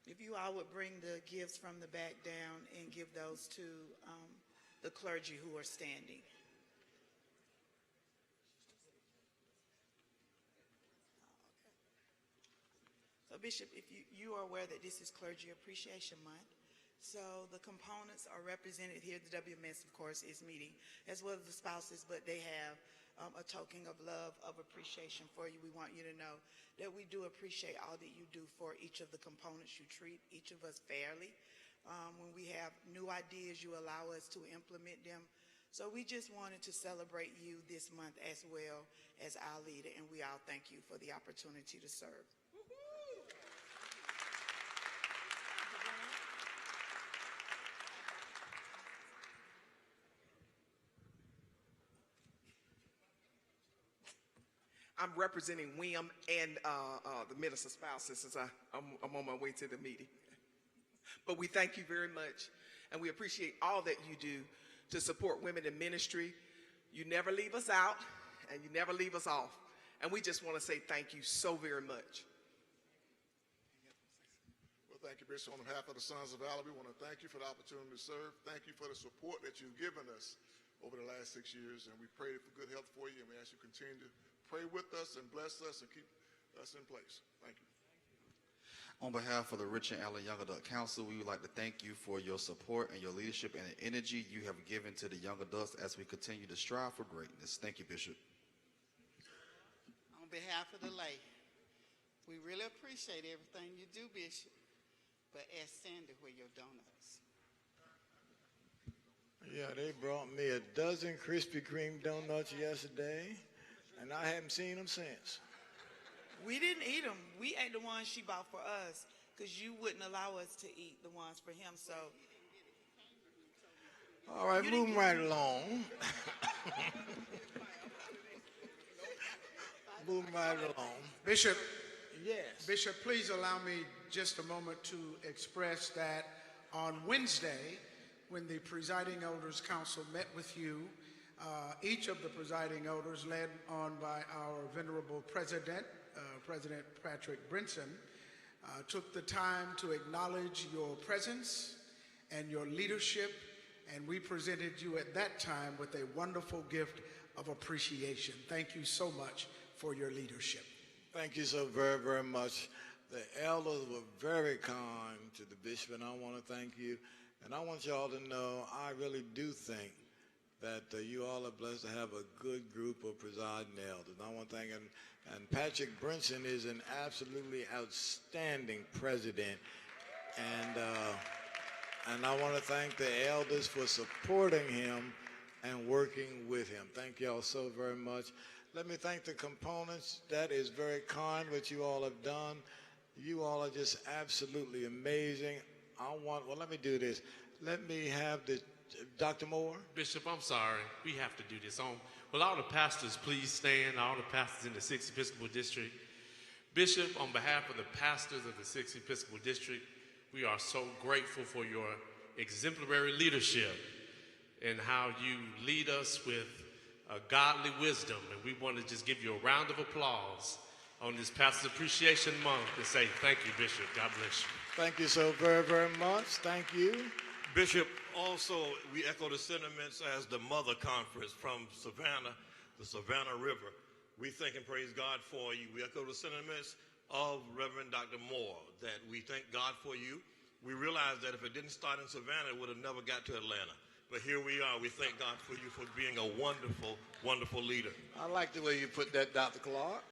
If you all would bring the gifts from the back down and give those to the clergy who are standing. So Bishop, if you are aware that this is Clergy Appreciation Month, so the components are represented here. The WMS, of course, is meeting, as well as the spouses, but they have a token of love, of appreciation for you. We want you to know that we do appreciate all that you do for each of the components. You treat each of us fairly. When we have new ideas, you allow us to implement them. So we just wanted to celebrate you this month as well as our leader, and we all thank you for the opportunity to serve. I'm representing WIM and the minister spouses since I'm on my way to the meeting. But we thank you very much, and we appreciate all that you do to support women in ministry. You never leave us out, and you never leave us off. And we just want to say thank you so very much. Well, thank you, Bishop. On behalf of the Sons of Valor, we want to thank you for the opportunity to serve. Thank you for the support that you've given us over the last 6 years, and we pray for good health for you, and we ask you to continue to pray with us and bless us and keep us in place. Thank you. On behalf of the Richard Allen Young Adult Council, we would like to thank you for your support and your leadership and the energy you have given to the young adults as we continue to strive for greatness. Thank you, Bishop. On behalf of the lay, we really appreciate everything you do, Bishop, but ask Cinder where your donuts. Yeah, they brought me a dozen Krispy Kreme donuts yesterday, and I haven't seen them since. We didn't eat them. We ate the ones she bought for us because you wouldn't allow us to eat the ones for him. So, all right, moving right along. Moving right along. Bishop. Yes. Bishop, please allow me just a moment to express that on Wednesday, when the Presiding Elders Council met with you, each of the presiding elders, led on by our venerable president, President Patrick Brinson, took the time to acknowledge your presence and your leadership, and we presented you at that time with a wonderful gift of appreciation. Thank you so much for your leadership. Thank you so very, very much. The elders were very kind to the bishop, and I want to thank you. And I want you all to know I really do think that you all are blessed to have a good group of presiding elders. And I want to thank him. And Patrick Brinson is an absolutely outstanding president. And I want to thank the elders for supporting him and working with him. Thank you all so very much. Let me thank the components. That is very kind what you all have done. You all are just absolutely amazing. Well, let me do this. Let me have Dr. Moore. Bishop, I'm sorry. We have to do this. Will all the pastors please stand, all the pastors in the 6th Episcopal District. Bishop, on behalf of the pastors of the 6th Episcopal District, we are so grateful for your exemplary leadership and how you lead us with a godly wisdom. And we want to just give you a round of applause on this Pastor's Appreciation Month and say thank you, Bishop. God bless you. Thank you so very, very much. Thank you. Bishop, also, we echo the sentiments as the Mother Conference from Savannah, the Savannah River. We thank and praise God for you. We echo the sentiments of Reverend Dr. Moore, that we thank God for you. We realize that if it didn't start in Savannah, it would have never got to Atlanta. But here we are. We thank God for you for being a wonderful, wonderful leader. I like the way you put that, Dr. Clark.